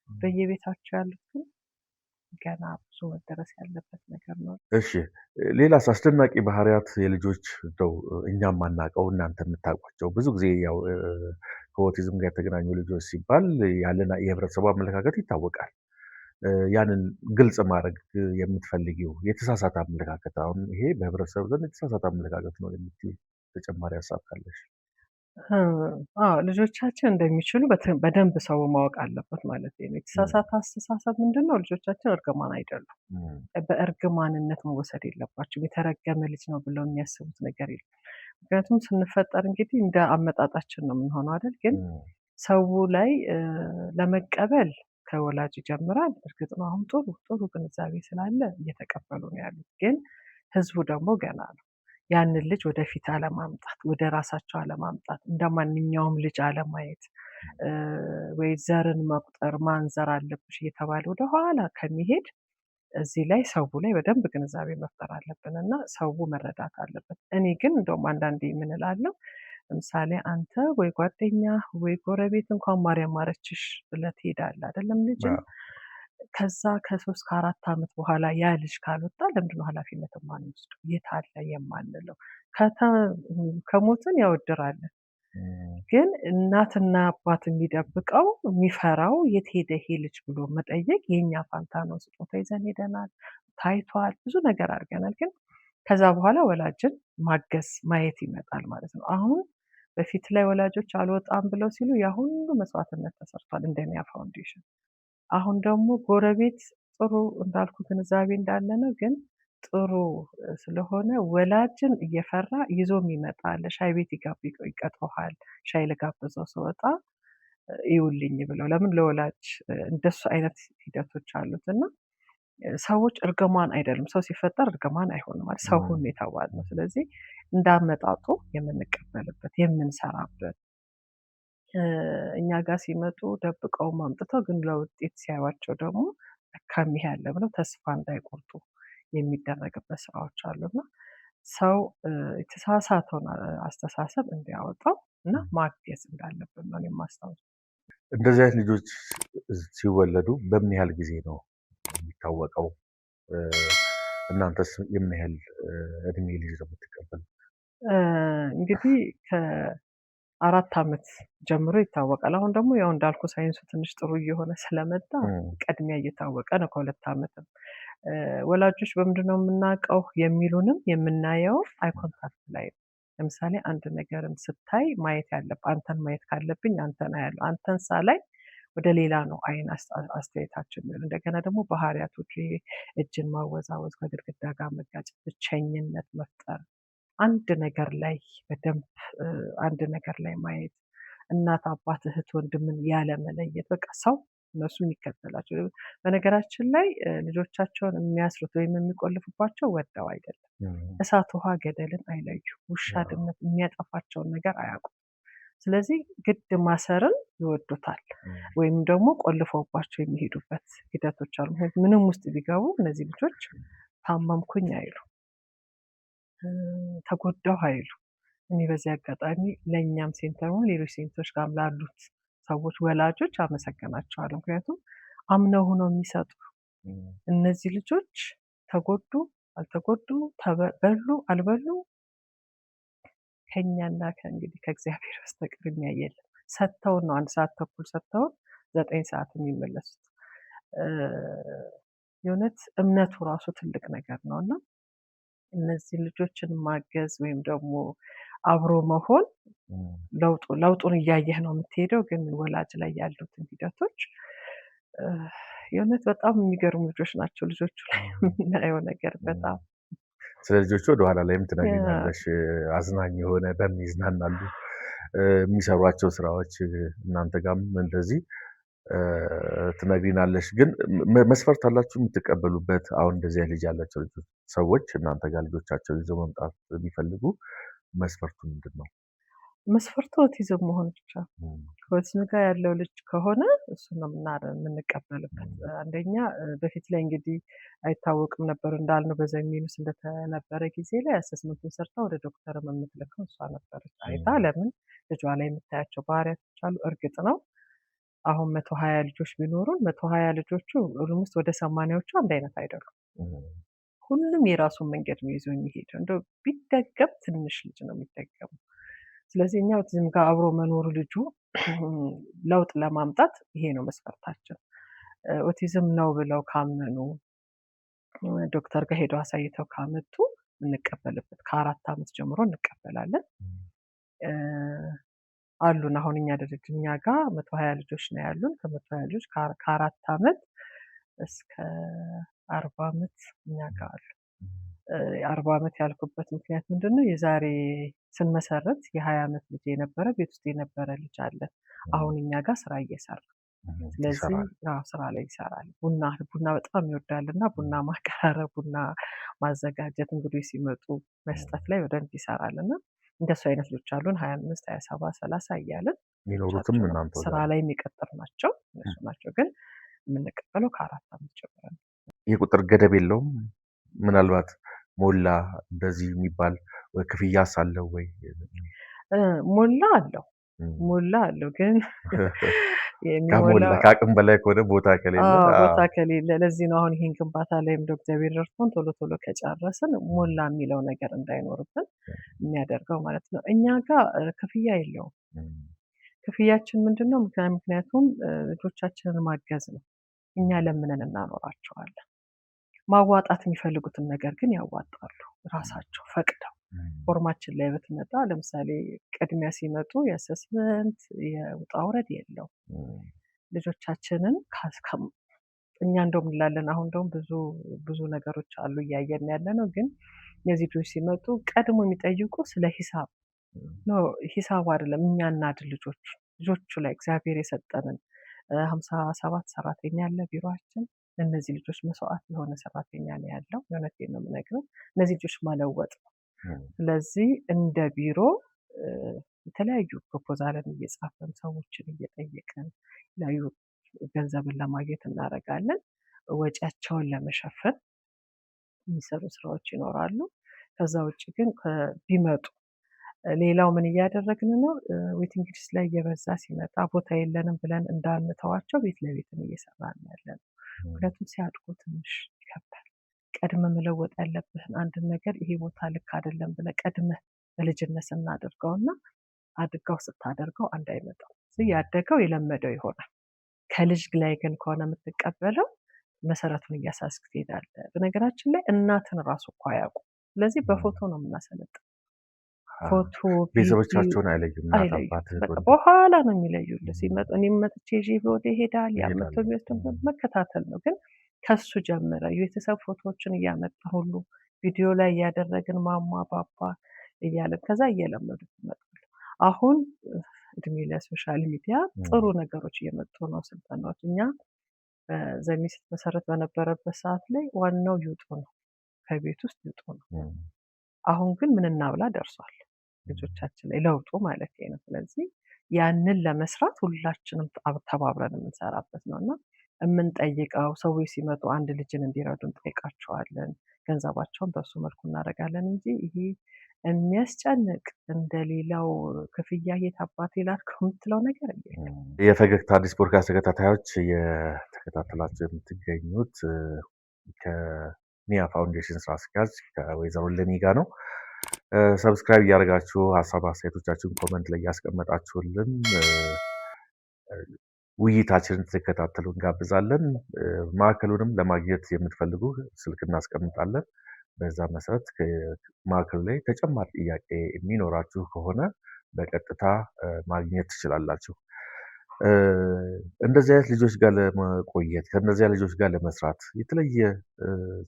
በየቤታቸው ያሉት ግን ገና ብዙ መደረስ ያለበት ነገር ነው። እሺ፣ ሌላስ አስደናቂ ባህሪያት የልጆች እንደው እኛም ማናውቀው እናንተ የምታውቋቸው? ብዙ ጊዜ ያው ከኦቲዝም ጋር የተገናኙ ልጆች ሲባል ያለን የህብረተሰቡ አመለካከት ይታወቃል። ያንን ግልጽ ማድረግ የምትፈልጊው የተሳሳተ አመለካከት፣ አሁን ይሄ በህብረተሰቡ ዘንድ የተሳሳተ አመለካከት ነው የምትይው ተጨማሪ ሀሳብ ካለሽ? ልጆቻችን እንደሚችሉ በደንብ ሰው ማወቅ አለበት ማለት ነው። የተሳሳተ አስተሳሰብ ምንድን ነው? ልጆቻችን እርግማን አይደሉም። በእርግማንነት መወሰድ የለባቸውም። የተረገመ ልጅ ነው ብለው የሚያስቡት ነገር የለም። ምክንያቱም ስንፈጠር እንግዲህ እንደ አመጣጣችን ነው የምንሆነው አይደል? ግን ሰው ላይ ለመቀበል ከወላጅ ይጀምራል። እርግጥ ነው አሁን ጥሩ ግንዛቤ ስላለ እየተቀበሉ ነው ያሉት። ግን ህዝቡ ደግሞ ገና ነው። ያንን ልጅ ወደፊት አለማምጣት፣ ወደ ራሳቸው አለማምጣት፣ እንደ ማንኛውም ልጅ አለማየት፣ ወይ ዘርን መቁጠር ማንዘር አለብሽ እየተባለ ወደኋላ ከሚሄድ እዚህ ላይ ሰው ላይ በደንብ ግንዛቤ መፍጠር አለብን እና ሰው መረዳት አለበት። እኔ ግን እንደውም አንዳንዴ ምን እላለሁ፣ ለምሳሌ አንተ ወይ ጓደኛ ወይ ጎረቤት እንኳን ማርያም ማረችሽ ብለህ ትሄዳለህ አይደለም ልጅን። ከዛ ከ3 ከ4 ዓመት በኋላ ያ ልጅ ካልወጣ ለምንድነው ኃላፊነት የማንወስደው? የት አለ የማንለው? ከሞትን ያወድራለን። ግን እናትና አባት የሚደብቀው የሚፈራው የት ሄደ ይሄ ልጅ ብሎ መጠየቅ የኛ ፋንታ ነው። ስጦታ ይዘን ሄደናል፣ ታይቷል፣ ብዙ ነገር አድርገናል። ግን ከዛ በኋላ ወላጅን ማገዝ ማየት ይመጣል ማለት ነው። አሁን በፊት ላይ ወላጆች አልወጣም ብለው ሲሉ ያ ሁሉ መስዋዕትነት ተሰርቷል እንደ ኒያ ፋውንዴሽን። አሁን ደግሞ ጎረቤት ጥሩ እንዳልኩ ግንዛቤ እንዳለ ነው። ግን ጥሩ ስለሆነ ወላጅን እየፈራ ይዞ የሚመጣ አለ። ሻይ ቤት ይቀጥረዋል። ሻይ ልጋብዘው ስወጣ ይውልኝ ብለው ለምን ለወላጅ እንደሱ አይነት ሂደቶች አሉት እና ሰዎች እርግማን አይደሉም። ሰው ሲፈጠር እርግማን አይሆንም ማለት ሰው ሁሉ የተባለ ነው። ስለዚህ እንዳመጣጡ የምንቀበልበት የምንሰራበት እኛ ጋር ሲመጡ ደብቀውም አምጥተው ግን ለውጤት ሲያዩዋቸው ደግሞ ለካም ይሄ ያለ ብለው ተስፋ እንዳይቆርጡ የሚደረግበት ስራዎች አሉና ሰው የተሳሳተውን አስተሳሰብ እንዲያወጣው እና ማገዝ እንዳለብን ነው የማስታውሰው። እንደዚህ አይነት ልጆች ሲወለዱ በምን ያህል ጊዜ ነው የሚታወቀው? እናንተስ የምን ያህል እድሜ ልጅ ነው የምትቀበሉት? እንግዲህ ከ4 ዓመት ጀምሮ ይታወቃል። አሁን ደግሞ ያው እንዳልኩ ሳይንሱ ትንሽ ጥሩ እየሆነ ስለመጣ ቀድሚያ እየታወቀ ነው። ከ2 ዓመትም ወላጆች በምንድነው የምናውቀው የሚሉንም የምናየው አይ ኮንታክት ላይ ነው። ለምሳሌ አንድ ነገርን ስታይ ማየት ያለብህ አንተን ማየት ካለብኝ አንተን አያለሁ። አንተን ሳላይ ወደ ሌላ ነው አይን አስተያየታችን። እንደገና ደግሞ ባህሪያቶች እጅን ማወዛወዝ፣ ከግድግዳ ጋር መጋጨት፣ ብቸኝነት መፍጠር፣ አንድ ነገር ላይ በደንብ አንድ ነገር ላይ ማየት፣ እናት አባት እህት ወንድምን ያለ መለየት፣ በቃ ሰው እነሱ የሚከተላቸው። በነገራችን ላይ ልጆቻቸውን የሚያስሩት ወይም የሚቆልፉባቸው ወደው አይደለም። እሳት ውሃ ገደልን አይለዩ። ውሻ ድመት የሚያጠፋቸውን ነገር አያውቁም። ስለዚህ ግድ ማሰርን ይወዱታል ወይም ደግሞ ቆልፈውባቸው የሚሄዱበት ሂደቶች አሉ። ምንም ውስጥ ቢገቡ እነዚህ ልጆች ታመምኩኝ አይሉ፣ ተጎዳሁ አይሉ። እኔ በዚህ አጋጣሚ ለእኛም ሴንተር ሆነ ሌሎች ሴንተሮች ጋር ላሉት ሰዎች ወላጆች አመሰግናቸዋለሁ። ምክንያቱም አምነው ሆነው የሚሰጡ እነዚህ ልጆች ተጎዱ አልተጎዱ፣ በሉ አልበሉ ከኛና ከእንግዲህ ከእግዚአብሔር በስተቀር የሚያይ የለም። ሰጥተውን ነው 1 ሰዓት ተኩል ሰጥተውን 9 ሰዓት የሚመለሱት። የእውነት እምነቱ ራሱ ትልቅ ነገር ነው እና እነዚህ ልጆችን ማገዝ ወይም ደግሞ አብሮ መሆን ለውጡን እያየህ ነው የምትሄደው። ግን ወላጅ ላይ ያሉትን ሂደቶች የእውነት በጣም የሚገርሙ ልጆች ናቸው። ልጆቹ ላይ የምናየው ነገር በጣም ስለ ልጆቹ ወደኋላ ላይም ትነግሪናለሽ። አዝናኝ የሆነ በሚዝናናሉ የሚሰሯቸው ስራዎች እናንተ ጋርም እንደዚህ ትነግሪናለሽ። ግን መስፈርት አላችሁ የምትቀበሉበት? አሁን እንደዚህ ልጅ ያላቸው ልጆች ሰዎች እናንተ ጋር ልጆቻቸውን ይዘው መምጣት ቢፈልጉ መስፈርቱ ምንድን ነው? መስፈርቱ ኦቲዝም መሆን ብቻ። ከኦቲዝም ጋር ያለው ልጅ ከሆነ እሱን ነው የምንቀበልበት። አንደኛ በፊት ላይ እንግዲህ አይታወቅም ነበር እንዳልነው በዘሚኑስ እንደተነበረ ጊዜ ላይ አሰስመንቱን ሰርታ ወደ ዶክተር የምትልከው እሷ ነበረች። አይታ ለምን ልጇ ላይ የምታያቸው ባህሪያቶች አሉ። እርግጥ ነው አሁን 120 ልጆች ቢኖሩን 120 ልጆቹ ኦልሞስት ወደ 80ዎቹ አንድ አይነት አይደሉም። ሁሉም የራሱን መንገድ ነው ይዞ የሚሄደው። እንደው ቢደገም ትንሽ ልጅ ነው የሚደገመው። ስለዚህ እኛ ኦቲዝም ጋር አብሮ መኖሩ ልጁ ለውጥ ለማምጣት ይሄ ነው መስፈርታችን። ኦቲዝም ነው ብለው ካመኑ ዶክተር ጋር ሄደው አሳይተው ካመጡ እንቀበልበት። ከ4 ዓመት ጀምሮ እንቀበላለን። አሉን አሁን እኛ ድርጅት እኛ ጋር 120 ልጆች ነው ያሉን። ከ120 ልጆች ከ4 ዓመት እስከ 40 ዓመት እኛ ጋር አሉ። 40 ዓመት ያልኩበት ምክንያት ምንድነው? የዛሬ ስንመሰረት የ20 ዓመት ልጅ የነበረ ቤት ውስጥ የነበረ ልጅ አለ። አሁን እኛ ጋር ስራ እየሰራ ስለዚህ ስራ ላይ ይሰራል። ቡና በጣም ይወዳል እና ቡና ማቀራረብ፣ ቡና ማዘጋጀት፣ እንግዶች ሲመጡ መስጠት ላይ በደንብ ይሰራል እና እንደሱ አይነት ልጆች አሉን። 25፣ 27፣ 30 እያለን የሚኖሩትም እናንተ ስራ ላይ የሚቀጥር ናቸው። እነሱ ናቸው ግን የምንቀበለው ከ4 ዓመት ጀምሮ ነው። የቁጥር ገደብ የለውም? ምናልባት ሞላ እንደዚህ የሚባል ክፍያስ አለው ወይ? ሞላ አለው ግን ከአቅም በላይ ከሆነ ቦታ ከሌለ ለዚህ ነው አሁን ይህን ግንባታ ላይም እግዚአብሔር ረድቶን ቶሎ ከጨረስን ሞላ የሚለው ነገር እንዳይኖርብን የሚያደርገው ማለት ነው። እኛ ጋር ክፍያ የለውም። ክፍያችን ምንድን ነው? ምክንያቱም ልጆቻችንን ማገዝ ነው። እኛ ለምንን እናኖራቸዋለን። ማዋጣት የሚፈልጉትን ነገር ግን ያዋጣሉ ራሳቸው ፈቅደው። ፎርማችን ላይ ብትመጣ ለምሳሌ ቅድሚያ ሲመጡ የአሰስመንት የውጣ ውረድ የለው። ልጆቻችንን እኛ እንደውም እንላለን አሁን እንደውም ብዙ ነገሮች አሉ እያየን ያለ ነው። ግን የዚህ ልጆች ሲመጡ ቀድሞ የሚጠይቁ ስለ ሂሳብ ነው። ሂሳቡ አይደለም እኛ እናድ ልጆቹ ላይ እግዚአብሔር የሰጠንን 57 ሰራተኛ ያለ ቢሮአችን እነዚህ ልጆች መስዋዕት የሆነ ሰራተኛ ነው ያለው። የእውነቴን ነው የምነግረው። እነዚህ ልጆች ማለወጥ ነው። ስለዚህ እንደ ቢሮ የተለያዩ ፕሮፖዛልን እየጻፈን ሰዎችን እየጠየቅን የተለያዩ ገንዘብን ለማግኘት እናደርጋለን። ወጪያቸውን ለመሸፈን የሚሰሩ ስራዎች ይኖራሉ። ከዛ ውጭ ግን ቢመጡ ሌላው ምን እያደረግን ነው? ዌቲንግ ሊስት ላይ እየበዛ ሲመጣ ቦታ የለንም ብለን እንዳንተዋቸው ቤት ለቤትም እየሰራን ያለን። ምክንያቱም ሲያድጉ ትንሽ ይከብዳል። ቀድመህ መለወጥ ያለብህን አንድን ነገር ይሄ ቦታ ልክ አይደለም ብለህ ቀድመህ በልጅነት ስናደርገውና አድጋው ስታደርገው አንድ አይመጣም። ያደገው የለመደው ይሆናል። ከልጅ ላይ ግን ከሆነ የምትቀበለው መሰረቱን እያሳስክ ትሄዳለህ። በነገራችን ላይ እናትን ራሱ እኮ አያውቁ። ስለዚህ በፎቶ ነው የምናሰለጥነው። ፎቶ ቤተሰቦቻቸውን አይለዩም። በኋላ ነው የሚለዩልህ። ሲመጡ እኔም መጥቼ ይዤ ወደ ይሄዳል ያመጡ መከታተል ነው። ግን ከሱ ጀምረ የቤተሰብ ፎቶዎችን እያመጣ ሁሉ ቪዲዮ ላይ እያደረግን ማማ ባባ እያለን ከዛ እየለመዱት ይመጣሉ። አሁን እድሜ ለሶሻል ሚዲያ ጥሩ ነገሮች እየመጡ ነው። ስልጠናዎች እኛ ዘሚ ስትመሰረት በነበረበት ሰዓት ላይ ዋናው ይውጡ ነው፣ ከቤት ውስጥ ይውጡ ነው። አሁን ግን ምን እናብላ ደርሷል ልጆቻችን ላይ ለውጡ ማለት ነው። ስለዚህ ያንን ለመስራት ሁላችንም ተባብረን የምንሰራበት ነው እና የምንጠይቀው ሰዎች ሲመጡ አንድ ልጅን እንዲረዱ እንጠይቃቸዋለን። ገንዘባቸውን በሱ መልኩ እናደርጋለን እንጂ ይሄ የሚያስጨንቅ እንደሌላው ክፍያ የት አባቴ ላድርገው የምትለው ነገር የለም። የፈገግታ አዲስ ፖድካስት ተከታታዮች የተከታተላችሁ የምትገኙት ከኒያ ፋውንዴሽን ስራ አስኪያጅ ከወይዘሮ እሌኒ ጋር ነው። ሰብስክራይብ እያደረጋችሁ ሀሳብ አስተያየቶቻችሁን ኮመንት ላይ እያስቀመጣችሁልን ውይይታችንን ተከታተሉ እንጋብዛለን። ማዕከሉንም ለማግኘት የምትፈልጉ ስልክ እናስቀምጣለን። በዛ መሰረት ማዕከሉ ላይ ተጨማሪ ጥያቄ የሚኖራችሁ ከሆነ በቀጥታ ማግኘት ትችላላችሁ። እንደዚህ አይነት ልጆች ጋር ለመቆየት ከእነዚያ ልጆች ጋር ለመስራት የተለየ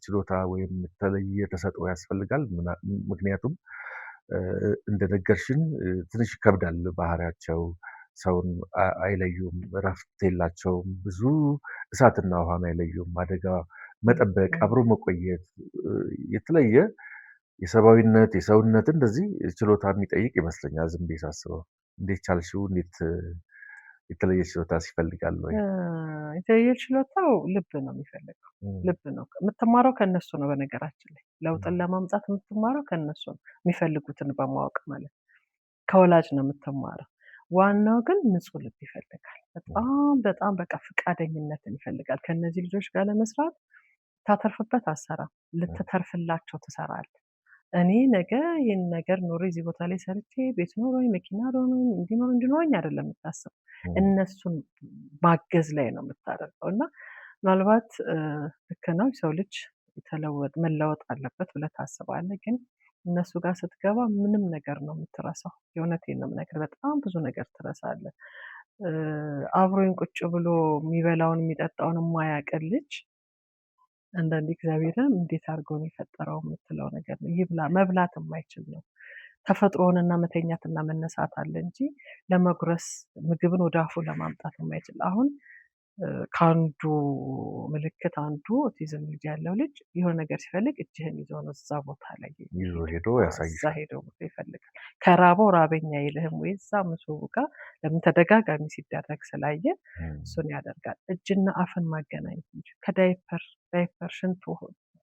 ችሎታ ወይም የተለየ ተሰጥኦ ያስፈልጋል። ምክንያቱም እንደነገርሽን ትንሽ ይከብዳል ባህሪያቸው፣ ሰውን አይለዩም፣ እረፍት የላቸውም፣ ብዙ እሳትና ውሃን አይለዩም። አደጋ መጠበቅ፣ አብሮ መቆየት የተለየ የሰብአዊነት የሰውነት እንደዚህ ችሎታ የሚጠይቅ ይመስለኛል ዝም ብዬ ሳስበው። እንዴት ቻልሽው? እንዴት የተለየ ችሎታ ይፈልጋል ወይ? የተለየ ችሎታው ልብ ነው የሚፈልገው። ልብ ነው የምትማረው ከነሱ ነው። በነገራችን ላይ ለውጥን ለማምጣት የምትማረው ከነሱ ነው። የሚፈልጉትን በማወቅ ማለት ከወላጅ ነው የምትማረው። ዋናው ግን ንጹህ ልብ ይፈልጋል። በጣም በቃ ፈቃደኝነትን ይፈልጋል። ከነዚህ ልጆች ጋር ለመስራት ታተርፍበት አሰራም፣ ልትተርፍላቸው ትሰራለህ። እኔ ነገ ይህን ነገር ኖሮ እዚህ ቦታ ላይ ሰርቼ ቤት ኖሮኝ መኪና ኖሮኝ እንዲኖረኝ አይደለም የምታስበው፣ እነሱን ማገዝ ላይ ነው የምታደርገው። እና ምናልባት ልክ ነው የሰው ልጅ መለወጥ አለበት ብለህ ታስባለህ። ግን እነሱ ጋር ስትገባ ምንም ነገር ነው የምትረሳው። የእውነቴን ነው የምነግርህ፣ በጣም ብዙ ነገር ትረሳለህ። አብሮኝ ቁጭ ብሎ የሚበላውን የሚጠጣውን የማያውቅ ልጅ አንዳንዴ እግዚአብሔርን እንዴት አድርጎ ነው የፈጠረው የምትለው ነገር ነው። መብላት የማይችል ነው። ተፈጥሮንና መተኛትና መነሳት አለ እንጂ ለመጉረስ ምግብን ወደ አፉ ለማምጣት የማይችል። አሁን ከአንዱ ምልክት አንዱ ኦቲዝም ልጅ ያለው ልጅ የሆነ ነገር ሲፈልግ እጅህን ይዞ ነው እዛ ቦታ ላይ ይዞ ሄዶ ያሳይሻል። እዛ ሄዶ ይፈልጋል። ከራበው ራበኛ አይልህም ወይ? እዛ ምስቡ ጋር ለምን ተደጋጋሚ ሲደረግ ስላየ እሱን ያደርጋል። እጅና አፍን ማገናኘት እንጂ ከዳይፐር ሽንት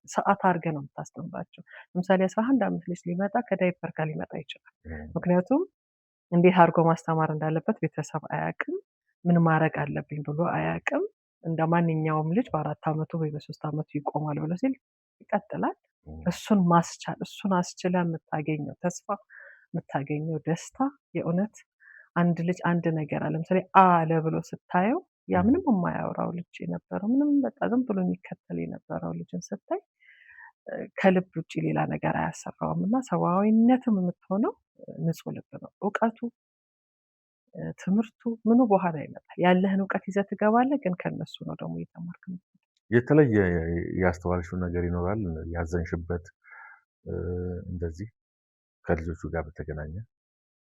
ሰዓት አድርገህ ነው የምታስተምራቸው። ለምሳሌ 11 ዓመት ልጅ ሊመጣ ከዳይፐር ጋር ሊመጣ ይችላል። ምክንያቱም እንዴት አድርጎ ማስተማር እንዳለበት ቤተሰብ አያውቅም። ምን ማድረግ አለብኝ ብሎ አያውቅም። እንደ ማንኛውም ልጅ በ4 ዓመቱ ወይ በ3 ዓመቱ ይቆማል ብሎ ሲል ይቀጥላል። እሱን ማስቻል እሱን አስችለህ የምታገኘው ተስፋ የምታገኘው ደስታ የእውነት አንድ ልጅ አንድ ነገር አለ ለምሳሌ አለ ብሎ ስታየው ያ ምንም የማያወራው ልጅ የነበረው ምንም በቃ ዝም ብሎ የሚከተል የነበረው ልጅን ስታይ ከልብ ውጭ ሌላ ነገር አያሰራውም። እና ሰብአዊነትም የምትሆነው ንጹህ ልብ ነው። እውቀቱ ትምህርቱ ምኑ በኋላ ይመጣል። ያለህን እውቀት ይዘህ ትገባለህ፣ ግን ከነሱ ነው ደግሞ እየተማርክ ነው። የተለየ ያስተዋልሽው ነገር ይኖራል ያዘንሽበት እንደዚህ ከልጆቹ ጋር በተገናኘ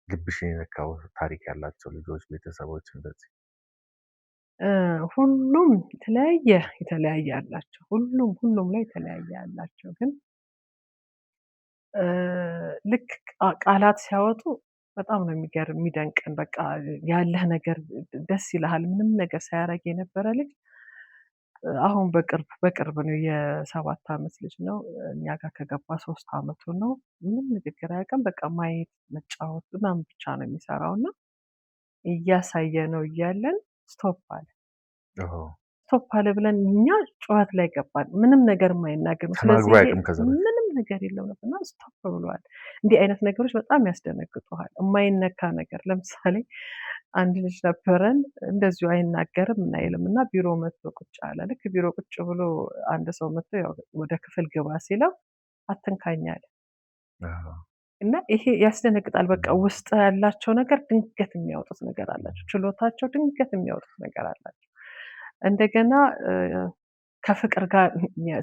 ልብሽን የነካው ታሪክ ያላቸው ልጆች ቤተሰቦች እንደዚህ? ሁሉም የተለያየ አላቸው። ሁሉም ላይ የተለያየ አላቸው። ግን ልክ ቃላት ሲያወጡ በጣም ነው የሚደንቀን። በቃ ያለህ ነገር ደስ ይልሃል። ምንም ነገር ሳያደርግ የነበረ ልጅ አሁን በቅርብ ነው የ7 ዓመት ልጅ ነው። እኛ ጋር ከገባ 3 ዓመቱ ነው። ምንም ንግግር አያውቅም። በቃ ማየት መጫወት ምናምን ብቻ ነው የሚሰራው። እና እያሳየ ነው እያለን ስቶፕ አለ። ስቶፕ አለ ብለን እኛ ጨዋት ላይ ገባን። ምንም ነገር የማይናገር ምንም ነገር የለው ነበር እና ስቶፕ ብሏል። እንዲህ አይነት ነገሮች በጣም ያስደነግጡሃል። የማይነካ ነገር ለምሳሌ አንድ ልጅ ነበረን እንደዚሁ አይናገርም እና አይልም እና ቢሮ መጥቶ ቁጭ አለ። ልክ ቢሮ ቁጭ ብሎ አንድ ሰው መጥቶ ያው ወደ ክፍል ግባ ሲለው አትንካኝ አለ እና ይሄ ያስደነግጣል። በቃ ውስጥ ያላቸው ነገር ድንገት የሚያወጡት ነገር አላቸው። ችሎታቸው ድንገት የሚያወጡት ነገር አላቸው። እንደገና ከፍቅር ጋር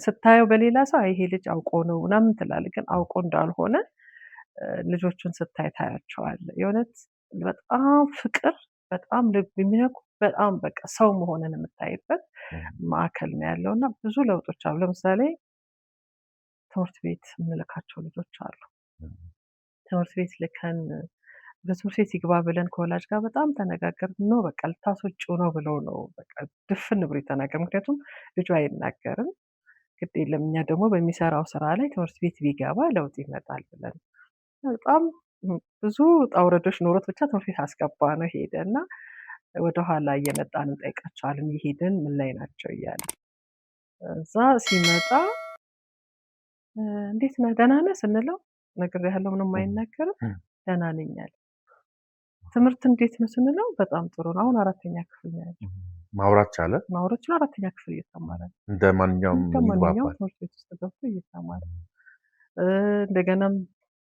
ስታየው በሌላ ሰው ይሄ ልጅ አውቆ ነው ምናምን ትላለህ፣ ግን አውቆ እንዳልሆነ ልጆቹን ስታይ ታያቸዋለህ። የእውነት በጣም ፍቅር በጣም ልብ የሚነኩ በጣም በቃ ሰው መሆንን የምታይበት ማዕከል ነው ያለው እና ብዙ ለውጦች አሉ። ለምሳሌ ትምህርት ቤት የምንልካቸው ልጆች አሉ። ትምህርት ቤት ልከን በትምህርት ቤት ይግባ ብለን ከወላጅ ጋር በጣም ተነጋገርን። ነው በቃ ልታስወጪው ነው ብለው ነው በቃ ድፍን ብሎ የተናገር። ምክንያቱም ልጁ አይናገርም፣ ግድ የለም እኛ ደግሞ በሚሰራው ስራ ላይ ትምህርት ቤት ቢገባ ለውጥ ይመጣል ብለን በጣም ብዙ ውጣ ውረዶች ኖሮት ብቻ ትምህርት ቤት አስገባ ነው ሄደ እና ወደኋላ እየመጣን እንጠይቃቸዋለን እየሄድን ምን ላይ ናቸው እያለ እዛ ሲመጣ እንዴት ነህ ደህና ነህ ስንለው ነግሬሃለሁ ምንም አይናገርም ደህና ነኝ አለ። ትምህርት እንዴት ነው ስንለው በጣም ጥሩ ነው። አሁን 4ኛ ክፍል ነው ያለው። ማውራት ቻለ? ማውራት ቻለ። 4ኛ ክፍል እየተማረ ነው። እንደ ማንኛውም ትምህርት ቤት ውስጥ ገብቶ እየተማረ እንደገናም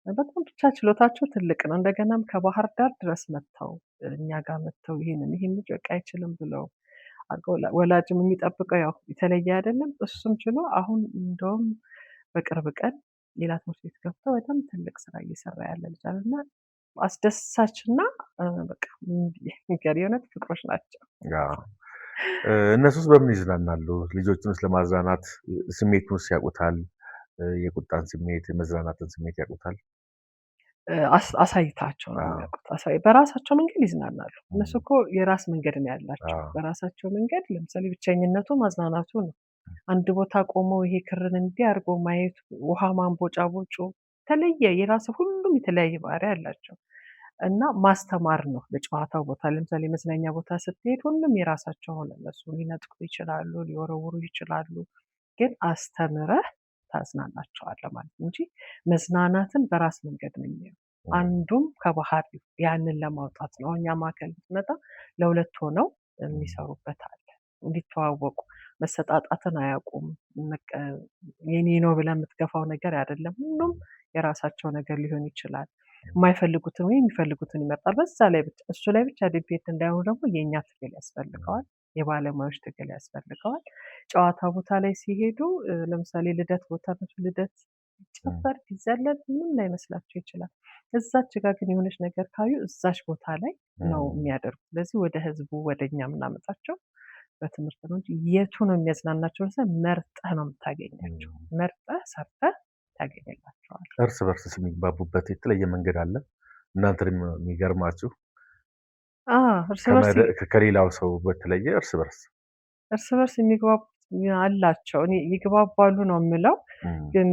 በጣም ብቻ ችሎታቸው ትልቅ ነው። እንደገናም ከባህር ዳር ድረስ መጥተው እኛ ጋር መጥተው ይሄን ልጅ በቃ አይችልም ብለው አድርገው ወላጅም የሚጠብቀው ያው የተለየ አይደለም። እሱም ችሎ አሁን እንደውም በቅርብ ቀን ሌላ ትምህርት ቤት ገብተው በጣም ትልቅ ስራ እየሰራ ያለ ልጅ አለና አስደሳችና በቃ የእውነት ፍቅሮች ናቸው። እነሱስ በምን ይዝናናሉ? ልጆቹንስ ለማዝናናት ስሜቱንስ ያውቁታል? የቁጣን ስሜት፣ የመዝናናትን ስሜት ያውቁታል? አሳይታቸው ነው የሚያውቁት። በራሳቸው መንገድ ይዝናናሉ። እነሱ እኮ የራስ መንገድ ነው ያላቸው። በራሳቸው መንገድ ለምሳሌ ብቸኝነቱ ማዝናናቱ ነው። አንድ ቦታ ቆመው ይሄ ክርን እንዲህ አድርጎ ማየቱ፣ ውሃ ማንቦጫቦጩ የተለየ የራሱ ሁሉም የተለያየ ባህሪ አላቸው እና ማስተማር ነው ለጨዋታው ቦታ። ለምሳሌ መዝናኛ ቦታ ስትሄድ ሁሉም የራሳቸው ሆነ እነሱ ሊነጥቁ ይችላሉ፣ ሊወረውሩ ይችላሉ። ግን አስተምረህ ታዝናናቸዋለህ ማለት እንጂ መዝናናትን በራስ መንገድ ነው የሚያየው። አንዱም ከባህር ያንን ለማውጣት ነው። እኛ ማዕከል ብትመጣ ለሁለት ሆነው የሚሰሩበት አለ። እንዲተዋወቁ መሰጣጣትን አያውቁም። የኔ ነው ብለህ የምትገፋው ነገር አይደለም። ሁሉም የራሳቸው ነገር ሊሆን ይችላል። የማይፈልጉትን ወይም የሚፈልጉትን ይመርጣል። በዛ ላይ ብቻ እሱ ላይ ብቻ ዲፔንድ እንዳይሆኑ ደግሞ የእኛ ትግል ያስፈልገዋል። የባለሙያዎች ትግል ያስፈልገዋል። ጨዋታ ቦታ ላይ ሲሄዱ ለምሳሌ ልደት ቦታ ልደት ጨፈር ቢዘለል ምንም ላይመስላቸው ይችላል። እዛች ጋር ግን የሆነች ነገር ካዩ እዛች ቦታ ላይ ነው የሚያደርጉት። ስለዚህ ወደ ህዝቡ ወደ እኛ የምናመጣቸው በትምህርት ነው እንጂ የቱ ነው የሚያዝናናቸው መርጠህ ነው የምታገኛቸው። መርጠህ ሰርተህ ታገኝላቸዋል። እርስ በርስስ የሚግባቡበት የተለየ መንገድ አለ? እናንተን የሚገርማችሁ ከሌላው ሰው በተለየ እርስ በርስ የሚግባቡ አላቸው። እኔ ይግባባሉ ነው የምለው፣ ግን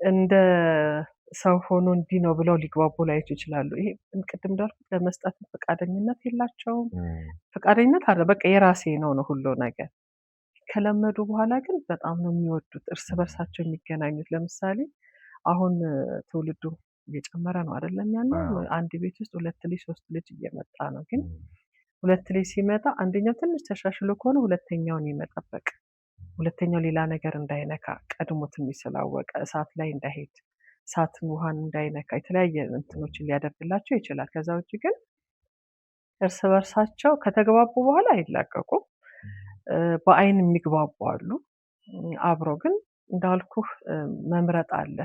እንደ ሰው ሆኖ እንዲህ ነው ብለው ሊግባቡ ላይቱ ይችላሉ። ይሄ ቅድም እንዳልኩት ለመስጠት ፈቃደኝነት የላቸውም። ፈቃደኝነት አለ፣ በቃ የራሴ ነው ሁሉ ነገር። ከለመዱ በኋላ ግን በጣም ነው የሚወዱት እርስ በርሳቸው የሚገናኙት። ለምሳሌ አሁን ትውልዱ እየጨመረ ነው አይደለም ያለው። አንድ ቤት ውስጥ 2 ልጅ 3 ልጅ እየመጣ ነው። ግን 2 ልጅ ሲመጣ አንደኛው ትንሽ ተሻሽሎ ከሆነ ሁለተኛውን የመጠበቅ ሁለተኛው ሌላ ነገር እንዳይነካ ቀድሞ ትንሽ ስላወቀ እሳት ላይ እንዳይሄድ እሳትን ውሃን እንዳይነካ የተለያየ እንትኖችን ሊያደርግላቸው ይችላል። ከዛ ውጭ ግን እርስ በርሳቸው ከተግባቡ በኋላ አይላቀቁም። በአይን የሚግባቡ አሉ። አብረው ግን እንዳልኩህ መምረጥ አለ።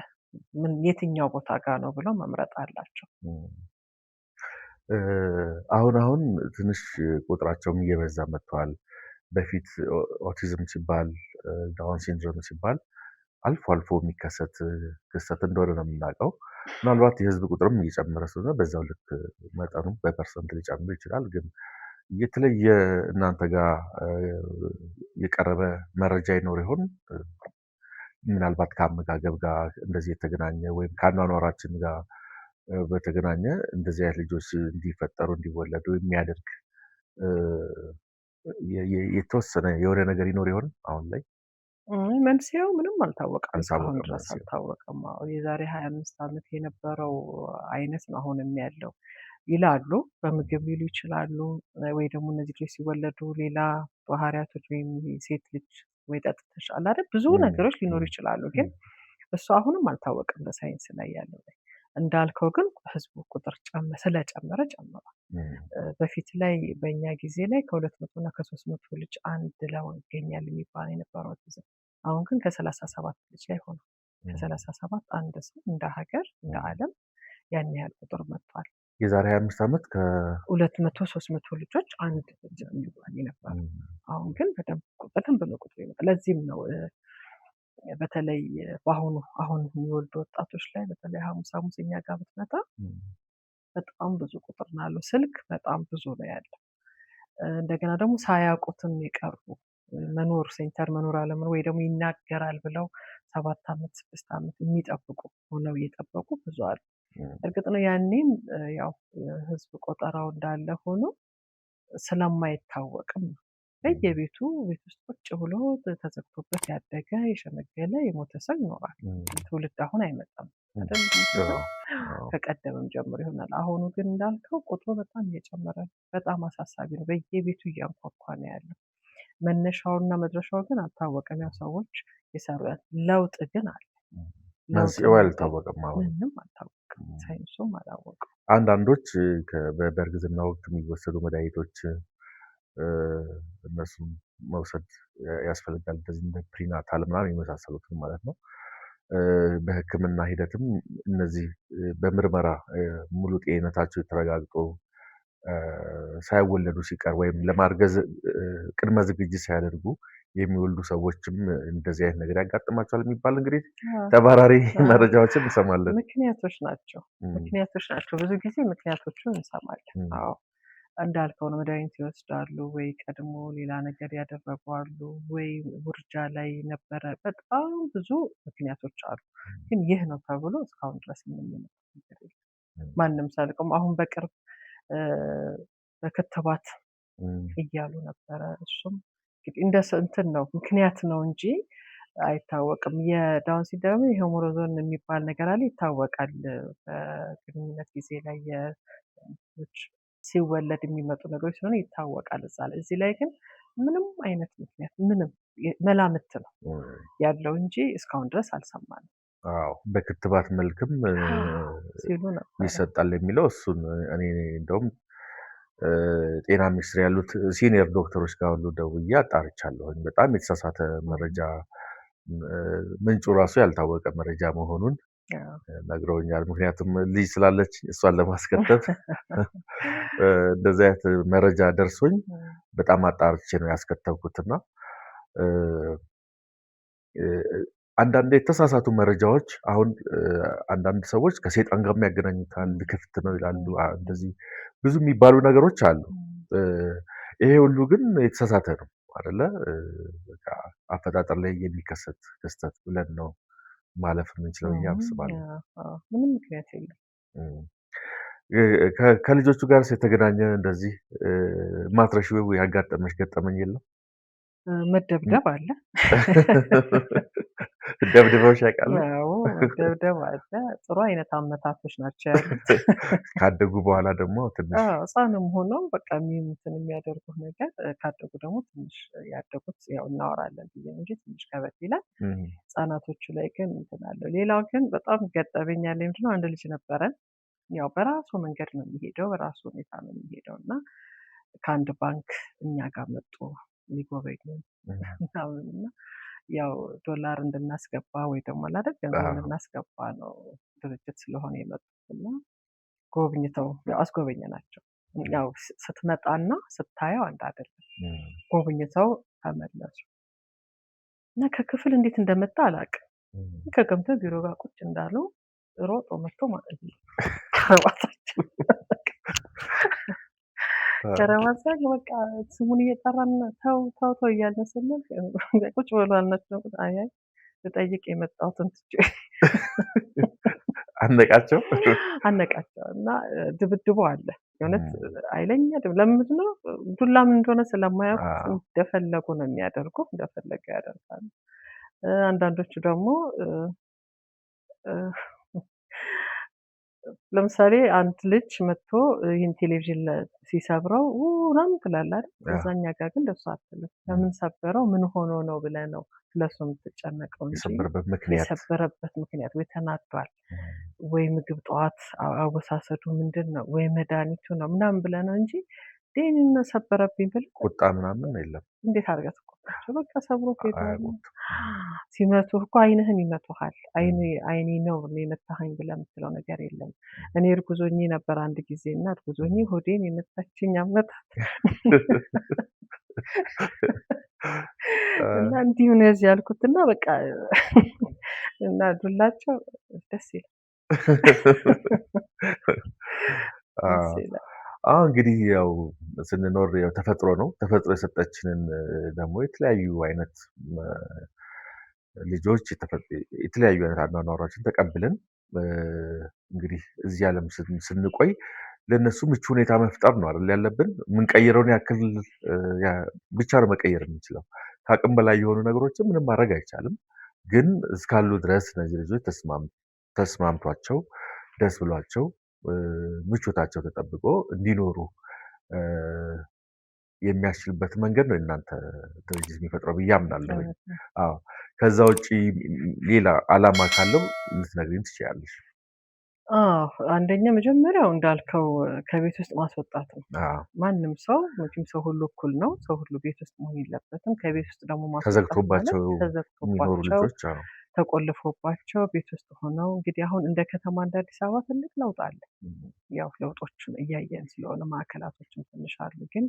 የትኛው ቦታ ጋር ነው ብለው መምረጥ አላቸው። አሁን ትንሽ ቁጥራቸውም እየበዛ መጥተዋል። በፊት ኦቲዝም ሲባል ዳውን ሲንድሮም ሲባል አልፎ አልፎ የሚከሰት ክስተት እንደሆነ ነው የምናውቀው። ምናልባት የህዝብ ቁጥርም እየጨመረ ስለሆነ በዛው ልክ መጠኑ በፐርሰንት ሊጨምር ይችላል። ግን የተለየ እናንተ ጋር የቀረበ መረጃ ይኖር ይሆን? ምናልባት ከአመጋገብ ጋር እንደዚህ የተገናኘ ወይም ከአኗኗራችን ጋር በተገናኘ እንደዚህ አይነት ልጆች እንዲፈጠሩ እንዲወለዱ የሚያደርግ የተወሰነ የሆነ ነገር ይኖር ይሆን? አሁን ላይ መንስኤው ምንም አልታወቀም፣ እስካሁን ድረስ አልታወቀም። የዛሬ 25 ዓመት የነበረው አይነት ነው አሁንም ያለው ይላሉ። በምግብ ሊሉ ይችላሉ፣ ወይ ደግሞ እነዚህ ልጆች ሲወለዱ ሌላ ባህሪያቶች ወይም ሴት ልጅ ወይ ጠጥተሻል አይደል፣ ብዙ ነገሮች ሊኖሩ ይችላሉ። ግን እሱ አሁንም አልታወቀም በሳይንስ ላይ ያለው ላይ። እንዳልከው ግን ህዝቡ ቁጥር ስለጨመረ ጨምሯል። በፊት ላይ በእኛ ጊዜ ላይ ከ200 እና ከ300 ልጅ አንድ ለው ይገኛል የሚባል የነበረው ኦቲዝም አሁን ግን ከ37 ልጅ ላይ ሆነ። ከ37 አንድ ሰው እንደ ሀገር እንደ ዓለም ያን ያህል ቁጥር መጥቷል። የዛሬ 25 ዓመት ከ200 300 ልጆች አንድ ልጅ የሚባል የነበረ አሁን ግን በደንብ ነው ቁጥሩ ይመጣል። ለዚህም ነው በተለይ አሁን የሚወልዱ ወጣቶች ላይ በተለይ ሐሙስ እኛ ጋር ብትመጣ በጣም ብዙ ቁጥር ነው ያለው። ስልክ በጣም ብዙ ነው ያለው። እንደገና ደግሞ ሳያውቁትም የቀሩ ሴንተር መኖር አለመኖር ወይ ደግሞ ይናገራል ብለው 7 ዓመት 6 ዓመት የሚጠብቁ ሆነው እየጠበቁ ብዙ አሉ። እርግጥ ነው ያኔም ያው ህዝብ ቆጠራው እንዳለ ሆኖ ስለማይታወቅም ነው። በየቤቱ ቤት ውስጥ ቁጭ ብሎ ተዘግቶበት ያደገ የሸመገለ የሞተ ሰው ይኖራል። ትውልድ አሁን አይመጣም አይደል? ከቀደምም ጀምሮ ይሆናል። አሁኑ ግን እንዳልከው ቁጥሩ በጣም እየጨመረ በጣም አሳሳቢ ነው። በየቤቱ እያንኳኳ ነው ያለው። መነሻውና መድረሻው ግን አልታወቀም። ያው ሰዎች የሰሩት ለውጥ ግን አለ። ለውጡ መንስኤው ነገር አልታወቀም አሁን። ምንም አልታወቀም። ሳይንሱም አላወቀም። አንዳንዶች በእርግዝና ወቅት የሚወሰዱ መድኃኒቶች እነሱን መውሰድ ያስፈልጋል። እንደዚህ እንደ ፕሪናታል ምናምን የመሳሰሉትን ማለት ነው። በሕክምና ሂደትም እነዚህ በምርመራ ሙሉ ጤንነታቸው ተረጋግጦ ሳይወለዱ ሲቀር ወይም ለማርገዝ ቅድመ ዝግጅት ሳያደርጉ የሚወልዱ ሰዎችም እንደዚህ አይነት ነገር ያጋጥማቸዋል የሚባል እንግዲህ ተባራሪ መረጃዎችን እንሰማለን። ምክንያቶች ናቸው። ብዙ ጊዜ ምክንያቶቹን እንሰማለን። አዎ እንዳልከው ነው። መድኃኒት ይወስዳሉ ወይ ቀድሞ ሌላ ነገር ያደረጉ አሉ ወይ ውርጃ ላይ ነበረ። በጣም ብዙ ምክንያቶች አሉ። ግን ይህ ነው ተብሎ እስካሁን ድረስ ምንም ነገር የለም። ማንም ሳልቀም አሁን በቅርብ በክትባት እያሉ ነበረ። እሱም እንግዲህ እንደ እንትን ነው ምክንያት ነው እንጂ አይታወቅም። የዳውን ሲንድሮም የሆሞሮዞን የሚባል ነገር አለ፣ ይታወቃል። በግንኙነት ጊዜ ላይ ሲወለድ የሚመጡ ነገሮች ስለሆነ ይታወቃል እዛ ላይ። እዚህ ላይ ግን ምንም አይነት ምክንያት ምንም መላምት ነው ያለው እንጂ እስካሁን ድረስ አልሰማንም። አዎ በክትባት መልክም ሲሉ ነበር ይሰጣል የሚለው እሱን እኔ እንደውም ጤና ሚኒስቴር ያሉት ሲኒየር ዶክተሮች ጋር ሁሉ ደውዬ አጣርቻለሁኝ። በጣም የተሳሳተ መረጃ ምንጩ ራሱ ያልታወቀ መረጃ መሆኑን ነግረውኛል። ምክንያቱም ልጅ ስላለች እሷን ለማስከተብ እንደዚህ አይነት መረጃ ደርሶኝ በጣም አጣርቼ ነው ያስከተብኩትና አንዳንድ የተሳሳቱ መረጃዎች አሁን አንዳንድ ሰዎች ከሴጣን ጋር የሚያገናኙታል፣ ክፍት ነው ይላሉ። እንደዚህ ብዙ የሚባሉ ነገሮች አሉ። ይሄ ሁሉ ግን የተሳሳተ ነው አይደለ? አፈጣጠር ላይ የሚከሰት ክስተት ብለን ነው ማለፍ የምንችለው ብዬ አስባለሁ። ምንም ምክንያት የለም። ከልጆቹ ጋር የተገናኘ እንደዚህ ማትረሺው ያጋጠመሽ ገጠመኝ የለም? መደብደብ አለ። ደብድበውሽ ያውቃሉ? አዎ መደብደብ አለ። ጥሩ አይነት አመታቶች ናቸው ያሉት። ካደጉ በኋላ ደግሞ ትንሽ ሕፃንም ሆነው በቃ እንትን የሚያደርጉት ነገር ካደጉ ደግሞ ትንሽ ያደጉት ያው እናወራለን ብዬ ነው እንጂ ትንሽ ከበድ ይላል። ሕፃናቶቹ ላይ ግን እንትን አለው። ሌላው ግን በጣም ገጠመኝ ያለኝ ምንድን ነው፣ አንድ ልጅ ነበረን። ያው በራሱ መንገድ ነው የሚሄደው፣ በራሱ ሁኔታ ነው የሚሄደው እና ከአንድ ባንክ እኛ ጋር መጡ ሊጎበኙን ምናምን እና ያው ዶላር እንድናስገባ ወይ ደግሞ አላደግ ገንዘብ እንድናስገባ ነው ድርጅት ስለሆነ የመጡት እና ጎብኝተው አስጎበኘናቸው። ያው ስትመጣና ስታየው አንድ አይደለም። ጎብኝተው ተመለሱ እና ከክፍል እንዴት እንደመጣ አላውቅም። ከገምተ ቢሮ ጋር ቁጭ እንዳሉ ሮጦ መጥቶ ማለት ነው ከረባታቸው ከረባታቸው በቃ ስሙን እየጠራን ተው ተው ተው እያልን ስንል ቁጭ ብሎ አልናቸው። አይ ልጠይቅ የመጣሁትን ትቼ አነቃቸው እና ድብድቡ አለ። የእውነት ኃይለኛ ለምንድን ነው ዱላ ምን እንደሆነ ስለማያውቁት እንደፈለጉ ነው የሚያደርጉ፣ እንደፈለገ ያደርጋሉ። አንዳንዶቹ ደግሞ ለምሳሌ አንድ ልጅ መጥቶ ይህን ቴሌቪዥን ሲሰብረው ምናምን ትላለህ አይደል? እዛኛ ጋር ግን እንደሱ አትልም። ለምን ሰበረው ምን ሆኖ ነው ብለህ ነው ስለሱ የምትጨነቀው እንጂ የሰበረበት ምክንያት ወይ ተናዷል ወይ ምግብ ጠዋት አወሳሰዱ ምንድን ነው ወይ መድኃኒቱ ነው ምናምን ብለህ ነው እንጂ ይህንን ሰበረብኝ ብለህ ቁጣ ምናምን የለም። እንዴት አድርገህ ትቆጣቸው? በቃ ሰብሮ ሄዷል። ሲመቱህ እኮ አይንህን ይመቱሃል። አይኔ ነው የመታኸኝ ብለህ የምትለው ነገር የለም። እኔ እርጉዝ ሆኜ ነበር አንድ ጊዜ እና እርጉዝ ሆኜ ሆዴን የመታችኝ አመታት እና እንዲሁ ነው እዚህ ያልኩትና በቃ እና ዱላቸው ደስ ይላል። እንግዲህ ያው ስንኖር ያው ተፈጥሮ ነው። ተፈጥሮ የሰጠችንን ደግሞ የተለያዩ አይነት ልጆች የተለያዩ አይነት አኗኗሮችን ተቀብለን እንግዲህ እዚህ ዓለም ስንቆይ ለእነሱ ምቹ ሁኔታ መፍጠር ነው አይደል ያለብን። የምንቀይረውን ያክል ብቻ ነው መቀየር የምንችለው። ከአቅም በላይ የሆኑ ነገሮችን ምንም ማድረግ አይቻልም። ግን እስካሉ ድረስ እነዚህ ልጆች ተስማምቷቸው ደስ ብሏቸው ምቾታቸው ተጠብቆ እንዲኖሩ የሚያስችልበት መንገድ ነው እናንተ ድርጅት የሚፈጥረው ብዬ አምናለሁ። ከዛ ውጪ ሌላ ዓላማ ካለው ልትነግሪኝ ትችያለሽ? አንደኛ መጀመሪያው እንዳልከው ከቤት ውስጥ ማስወጣት ነው። አዎ። ማንም ሰው መቼም ሰው ሁሉ እኩል ነው። ሰው ሁሉ ቤት ውስጥ መሆን የለበትም። ከቤት ውስጥ ደግሞ ማስወጣት ማለት ተዘግቶባቸው የሚኖሩ ተዘግቶባቸው ልጆች ተቆልፎባቸው ቤት ውስጥ ሆነው እንግዲህ አሁን እንደ ከተማ እንደ አዲስ አበባ ትልቅ ለውጥ አለ። ያው ለውጦችን እያየን ስለሆነ ማዕከላቶችም ትንሽ አሉ። ግን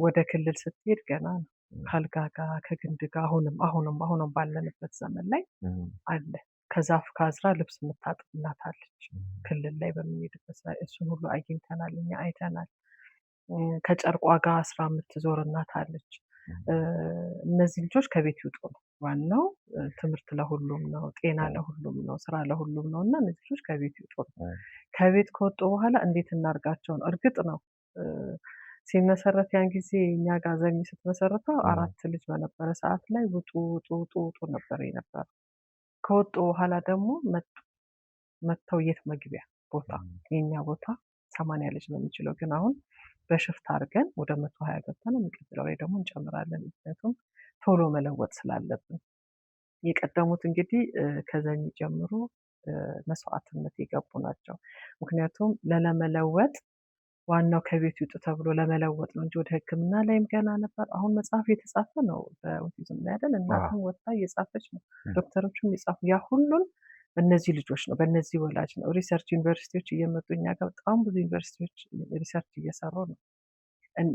ወደ ክልል ስትሄድ ገና ነው። ከአልጋ ጋር ከግንድ ጋር አሁንም ባለንበት ዘመን ላይ አለ። ከዛፍ ከአዝራ ልብስ የምታጥብ እናት አለች። ክልል ላይ በምንሄድበት ላይ እሱን ሁሉ አግኝተናል፣ እኛ አይተናል። ከጨርቋ ጋር አስራ የምትዞር እናት አለች። እነዚህ ልጆች ከቤት ይውጡ ነው ዋናው። ትምህርት ለሁሉም ነው፣ ጤና ለሁሉም ነው፣ ስራ ለሁሉም ነው እና እነዚህ ልጆች ከቤት ይውጡ ነው። ከቤት ከወጡ በኋላ እንዴት እናርጋቸው ነው። እርግጥ ነው ሲመሰረት ያን ጊዜ እኛ ጋር ዘሚ ስትመሰረተው 4 ልጅ በነበረ ሰዓት ላይ ውጡ ነበር የነበረው። ከወጡ በኋላ ደግሞ መጥተው የት መግቢያ ቦታ የኛ ቦታ 80 ልጅ ነው የሚችለው። ግን አሁን በሽፍት አድርገን ወደ 120 ገብተን የሚቀጥለው ላይ ደግሞ እንጨምራለን። ምክንያቱም ቶሎ መለወጥ ስላለብን። የቀደሙት እንግዲህ ከዛ የሚጀምሩ መስዋዕትነት የገቡ ናቸው። ምክንያቱም ለመለወጥ ዋናው ከቤት ይውጡ ተብሎ ለመለወጥ ነው እንጂ ወደ ሕክምና ላይም ገና ነበር። አሁን መጽሐፍ የተጻፈ ነው በኦቲዝም ላይ አይደል? እናትም ወጥታ እየጻፈች ነው፣ ዶክተሮችም እየጻፉ ያ ሁሉን በእነዚህ ልጆች ነው፣ በእነዚህ ወላጅ ነው። ሪሰርች ዩኒቨርሲቲዎች እየመጡ እኛ ጋር በጣም ብዙ ዩኒቨርሲቲዎች ሪሰርች እየሰሩ ነው።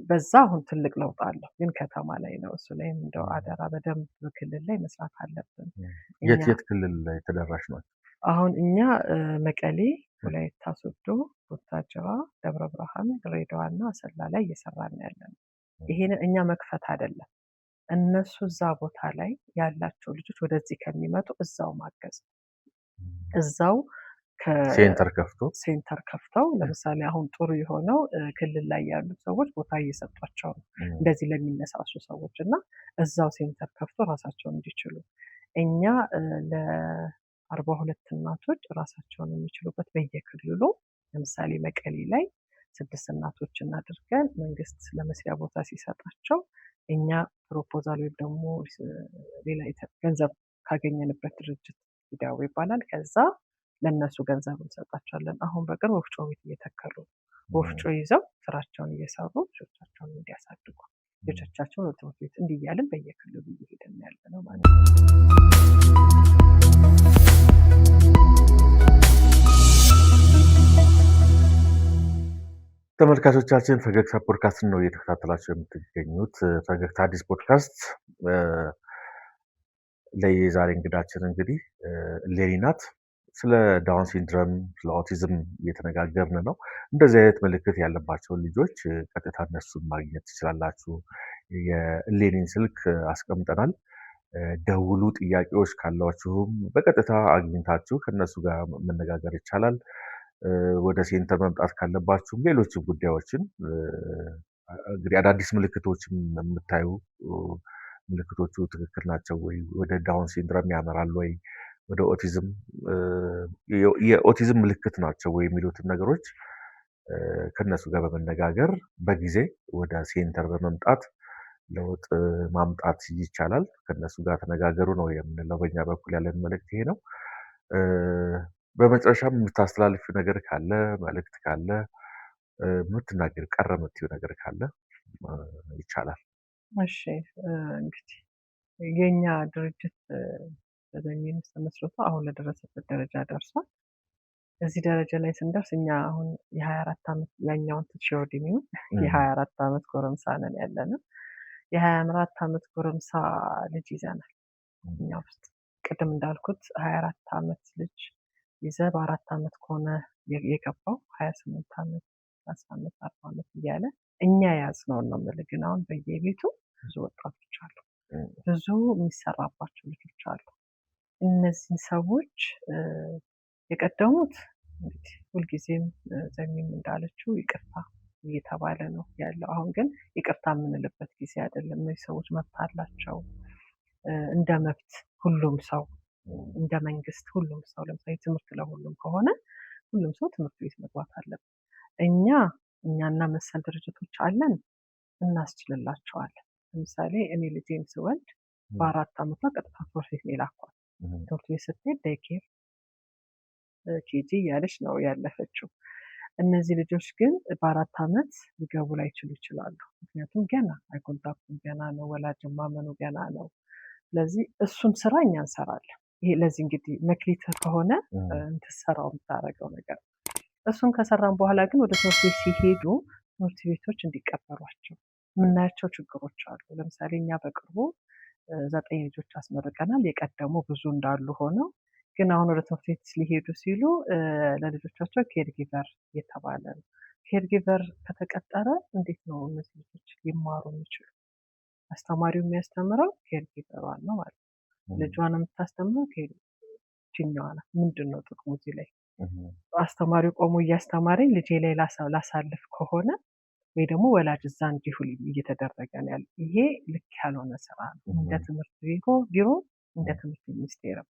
በዛ አሁን ትልቅ ለውጥ አለው። ግን ከተማ ላይ ነው። እሱ ላይም እንደው አደራ በደንብ በክልል ላይ መስራት አለብን። የት ክልል ላይ ተደራሽ ነው? አሁን እኛ መቀሌ፣ ወላይታ ሶዶ፣ ቡታጅራ፣ ደብረ ብርሃን፣ ድሬዳዋ እና አሰላ ላይ እየሰራን ያለን። ይሄንን እኛ መክፈት አይደለም፣ እነሱ እዛ ቦታ ላይ ያላቸው ልጆች ወደዚህ ከሚመጡ እዛው ማገዝ፣ እዛው ሴንተር ከፍተው ለምሳሌ አሁን ጥሩ የሆነው ክልል ላይ ያሉ ሰዎች ቦታ እየሰጧቸው ነው እንደዚህ ለሚነሳሱ ሰዎች እና እዛው ሴንተር ከፍተው ራሳቸውን እንዲችሉ እኛ ለ42 እናቶች ራሳቸውን የሚችሉበት በየክልሉ ለምሳሌ መቀሌ ላይ 6 እናቶችን አድርገን መንግስት ለመስሪያ ቦታ ሲሰጣቸው እኛ ፕሮፖዛል ወይም ደግሞ ሌላ ገንዘብ ካገኘንበት ድርጅት ሂዳው ይባላል። ከዛ ለነሱ ገንዘብ እንሰጣቸዋለን። አሁን በቅርብ ወፍጮ ቤት እየተከሉ ወፍጮ ይዘው ስራቸውን እየሰሩ ልጆቻቸውን እንዲያሳድጉ ልጆቻቸውን ወደ ትምህርት ቤት እንዲያልን በየክልሉ እየሄድን ያለ ነው ማለት ነው። ተመልካቾቻችን ፈገግታ ፖድካስት ነው እየተከታተላችሁ የምትገኙት። ፈገግታ አዲስ ፖድካስት ላይ የዛሬ እንግዳችን እንግዲህ እሌኒ ናት። ስለ ዳውን ሲንድረም ስለ ኦቲዝም እየተነጋገርን ነው። እንደዚህ አይነት ምልክት ያለባቸውን ልጆች ቀጥታ እነሱን ማግኘት ትችላላችሁ። የእሌኒን ስልክ አስቀምጠናል። ደውሉ። ጥያቄዎች ካሏችሁም በቀጥታ አግኝታችሁ ከነሱ ጋር መነጋገር ይቻላል። ወደ ሴንተር መምጣት ካለባችሁም ሌሎችም ጉዳዮችን እንግዲህ አዳዲስ ምልክቶችን የምታዩ ምልክቶቹ ትክክል ናቸው ወይ፣ ወደ ዳውን ሲንድረም ያመራል ወይ፣ ወደ ኦቲዝም የኦቲዝም ምልክት ናቸው ወይ የሚሉትን ነገሮች ከነሱ ጋር በመነጋገር በጊዜ ወደ ሴንተር በመምጣት ለውጥ ማምጣት ይቻላል። ከነሱ ጋር ተነጋገሩ ነው የምንለው። በእኛ በኩል ያለን መልእክት ይሄ ነው። በመጨረሻም የምታስተላልፊው ነገር ካለ መልእክት ካለ የምትናገር ቀረ የምትይው ነገር ካለ ይቻላል። እሺ እንግዲህ የኛ ድርጅት በዘመን ውስጥ ተመስርቶ አሁን ለደረሰበት ደረጃ ደርሷል። እዚህ ደረጃ ላይ ስንደርስ እኛ አሁን የ24 ዓመት ያኛውን ትሽው ዲሚው የ24 ዓመት ጎረምሳ ነን ያለነው። የ24 ዓመት ጎረምሳ ልጅ ይዘናል እኛ ውስጥ። ቅድም እንዳልኩት 24 ዓመት ልጅ ይዘ በ4 ዓመት ከሆነ የገባው 28 ዓመት 30 ዓመት 40 ዓመት እያለ እኛ ያዝነውን ነው የምልህ። ግን አሁን በየቤቱ ብዙ ወጣቶች አሉ፣ ብዙ የሚሰራባቸው ልጆች አሉ። እነዚህ ሰዎች የቀደሙት እንግዲህ ሁልጊዜም ዘሚም እንዳለችው ይቅርታ እየተባለ ነው ያለው። አሁን ግን ይቅርታ የምንልበት ጊዜ አይደለም። እነዚህ ሰዎች መብት አላቸው። እንደ መብት ሁሉም ሰው እንደ መንግስት ሁሉም ሰው ለምሳሌ ትምህርት ለሁሉም ከሆነ ሁሉም ሰው ትምህርት ቤት መግባት አለበት። እኛና መሰል ድርጅቶች አለን፣ እናስችልላቸዋለን። ለምሳሌ እኔ ልጄን ስወልድ በ4 ዓመቷ ቀጥታ ትምህርት ቤት ነው የላኳት። ትምህርት ቤት ስትሄድ ዴይኬር ኬጂ እያለች ነው ያለፈችው። እነዚህ ልጆች ግን በ4 ዓመት ሊገቡ ላይችሉ ይችላሉ። ምክንያቱም ገና አይኮንታክቱም ገና ነው፣ ወላጅ ማመኑ ገና ነው። ስለዚህ እሱን ስራ እኛ እንሰራለን። ይሄ ለዚህ እንግዲህ መክሊት ከሆነ እንትሰራው የምታደርገው ነገር እሱን ከሰራን በኋላ ግን ወደ ትምህርት ቤት ሲሄዱ ትምህርት ቤቶች እንዲቀበሏቸው የምናያቸው ችግሮች አሉ። ለምሳሌ እኛ በቅርቡ 9 ልጆች አስመርቀናል። የቀደሙ ብዙ እንዳሉ ሆነው ግን አሁን ወደ ትምህርት ቤት ሊሄዱ ሲሉ ለልጆቻቸው ኬርጊቨር እየተባለ ነው። ኬርጊቨር ከተቀጠረ እንዴት ነው እነዚህ ልጆች ሊማሩ የሚችሉ? አስተማሪው የሚያስተምረው ኬርጊቨሯን ነው ማለት ነው። ልጇን የምታስተምረው ኬርጊቨሯ ናት። ምንድን ነው ጥቅሙ እዚህ ላይ? አስተማሪው ቆሞ እያስተማረኝ ልጄ ላይ ላሳልፍ ከሆነ ወይ ደግሞ ወላጅ እዛ እንዲሁ እየተደረገ ነው ያለው። ይሄ ልክ ያልሆነ ስራ ነው። እንደ ትምህርት ቢሮ እንደ ትምህርት ሚኒስቴርም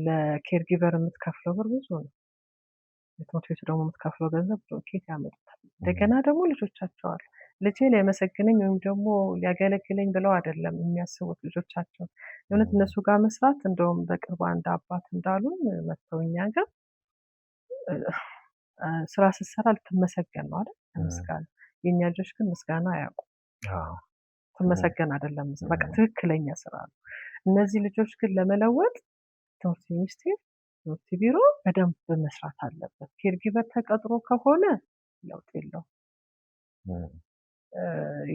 ለኬርጊቨር የምትከፍለው ብር ብዙ ነው። የትምህርት ቤቱ ደግሞ የምትከፍለው ገንዘብ ብዙ ኬት ያመጡታል። እንደገና ደግሞ ልጆቻቸው አሉ። ልጄ ሊያመሰግነኝ ወይም ደግሞ ሊያገለግለኝ ብለው አይደለም የሚያስቡት ልጆቻቸው። የእውነት እነሱ ጋር መስራት እንደውም በቅርብ አንድ አባት እንዳሉን መጥተው እኛ ጋር ስራ ስትሰራ ልትመሰገን ነው አይደል? ምስጋና። የእኛ ልጆች ግን ምስጋና አያውቁም። ትመሰገን አይደለም፣ በቃ ትክክለኛ ስራ ነው። እነዚህ ልጆች ግን ለመለወጥ ትምህርት ሚኒስቴር ትምህርት ቢሮ በደንብ መስራት አለበት። ኬርጊቨር ተቀጥሮ ከሆነ ለውጥ የለውም።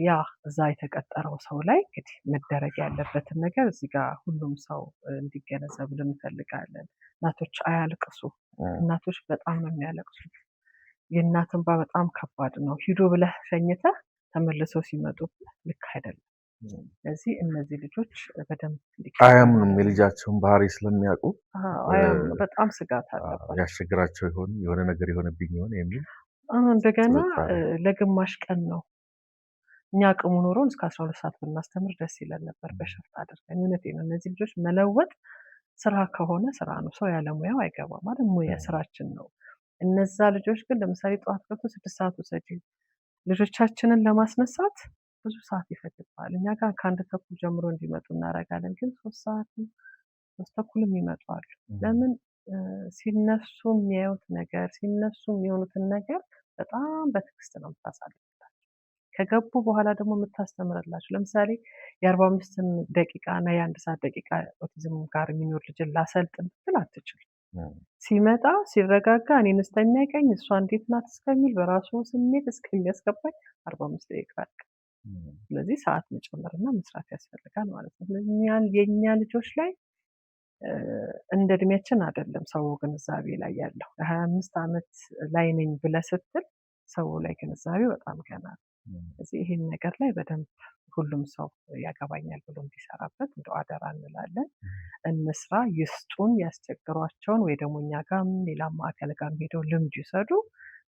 ያ እዛ የተቀጠረው ሰው ላይ እንግዲህ መደረግ ያለበትን ነገር እዚህ ጋር ሁሉም ሰው እንዲገነዘብ እንፈልጋለን። እናቶች አያልቅሱ። እናቶች በጣም ነው የሚያለቅሱት። የእናት እንባ በጣም ከባድ ነው። ሂዶ ብለህ ሸኝተህ ተመልሰው ሲመጡ ልክ አይደለም። ስለዚህ እነዚህ ልጆች በደንብ አያምኑም። የልጃቸውን ባህሪ ስለሚያውቁ በጣም ስጋት አለባቸው። ያስቸግራቸው ይሆን የሆነ ነገር የሆነብኝ ይሆን የሚል እንደገና ለግማሽ ቀን ነው። እኛ አቅሙ ኖሮን እስከ 12 ሰዓት ብናስተምር ደስ ይለን ነበር በሽፍት አድርገን። እውነቴን ነው። እነዚህ ልጆች መለወጥ ስራ ከሆነ ስራ ነው። ሰው ያለ ሙያው አይገባም ማለት ሙያ ስራችን ነው። እነዛ ልጆች ግን ለምሳሌ ጠዋት ገብቶ 6 ሰዓት ውሰጂ ልጆቻችንን ለማስነሳት ብዙ ሰዓት ይፈጅባል። እኛ ጋር ከ1 ተኩል ጀምሮ እንዲመጡ እናደርጋለን። ግን 3 ሰዓት 3 ተኩልም ይመጣሉ። ለምን? ሲነሱ የሚያዩት ነገር ሲነሱ የሚሆኑትን ነገር በጣም በትዕግስት ነው የምታሳልፍላቸው። ከገቡ በኋላ ደግሞ የምታስተምርላቸው ለምሳሌ የ45 ደቂቃ እና የ1 ሰዓት ደቂቃ ኦቲዝም ጋር የሚኖር ልጅን ላሰልጥን ብትል አትችልም። ሲመጣ ሲረጋጋ እኔን እስከሚያውቀኝ እሷ እንዴት ናት እስከሚል በራሱ ስሜት እስከሚያስገባኝ 45 ደቂቃ አልቅ። ስለዚህ ሰዓት መጨመርና መስራት ያስፈልጋል ማለት ነው። ስለዚህ የእኛ ልጆች ላይ እንደ እድሜያችን አይደለም ሰው ግንዛቤ ላይ ያለው። የ25 ዓመት ላይ ነኝ ብለህ ስትል ሰው ላይ ግንዛቤ በጣም ገና ነው። ስለዚህ ይህን ነገር ላይ በደንብ ሁሉም ሰው ያገባኛል ብሎ እንዲሰራበት እንደው አደራ እንላለን። እንስራ፣ ይስጡን፣ ያስቸግሯቸውን ወይ ደግሞ እኛ ጋርም ሌላም ማዕከል ጋር ሄደው ልምድ ይውሰዱ።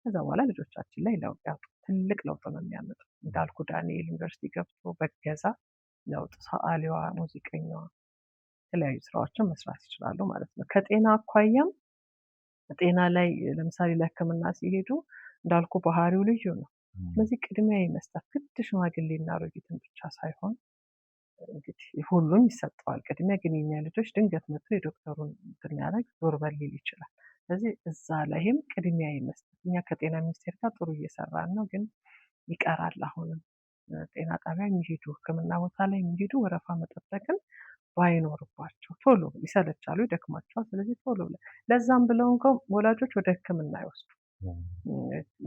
ከዛ በኋላ ልጆቻችን ላይ ለውጥ ያጡ። ትልቅ ለውጥ ነው የሚያመጡ። እንዳልኩ ዳንኤል ዩኒቨርሲቲ ገብቶ በገዛ ለውጥ ሰዓሊዋ፣ ሙዚቀኛዋ የተለያዩ ስራዎችን መስራት ይችላሉ ማለት ነው። ከጤና አኳያም ጤና ላይ ለምሳሌ ለሕክምና ሲሄዱ እንዳልኩ ባህሪው ልዩ ነው። ስለዚህ ቅድሚያ የመስጠት ግድ ሽማግሌና አሮጊትን ብቻ ሳይሆን እንግዲህ ሁሉም ይሰጠዋል ቅድሚያ። ግን የኛ ልጆች ድንገት መጥቶ የዶክተሩን የሚያደርግ ዞር በል ሊል ይችላል። ስለዚህ እዛ ላይም ቅድሚያ የመስጠት እኛ ከጤና ሚኒስቴር ጋር ጥሩ እየሰራን ነው፣ ግን ይቀራል። አሁንም ጤና ጣቢያ የሚሄዱ ሕክምና ቦታ ላይ የሚሄዱ ወረፋ መጠበቅን ባይኖርባቸው ቶሎ ይሰለቻሉ፣ ይደክማቸዋል። ስለዚህ ቶሎ ለዛም ብለው እንኳን ወላጆች ወደ ሕክምና አይወስዱ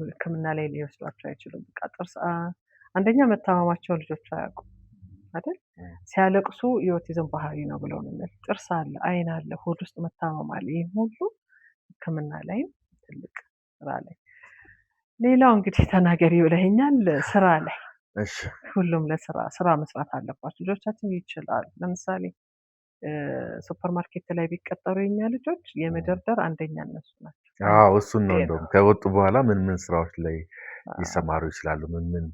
ሕክምና ላይ ሊወስዷቸው አይችሉም። በቃ ጥርስ አንደኛ መታመማቸው ልጆች አያውቁም አይደል? ሲያለቅሱ የኦቲዝም ባህሪ ነው ብለው ነው የሚል። ጥርስ አለ፣ አይን አለ፣ ሆድ ውስጥ መታመም አለ። ይህ ሁሉ ሕክምና ላይም ትልቅ ስራ ላይ። ሌላው እንግዲህ ተናገሪ ብለኸኛል። ስራ ላይ ሁሉም ስራ መስራት አለባቸው። ልጆቻችን ይችላሉ። ለምሳሌ ሱፐርማርኬት ላይ ቢቀጠሩ የኛ ልጆች የመደርደር አንደኛ እነሱ ናቸው። እሱን ነው እንደውም ከወጡ በኋላ ምን ምን ስራዎች ላይ ሊሰማሩ ይችላሉ? ምን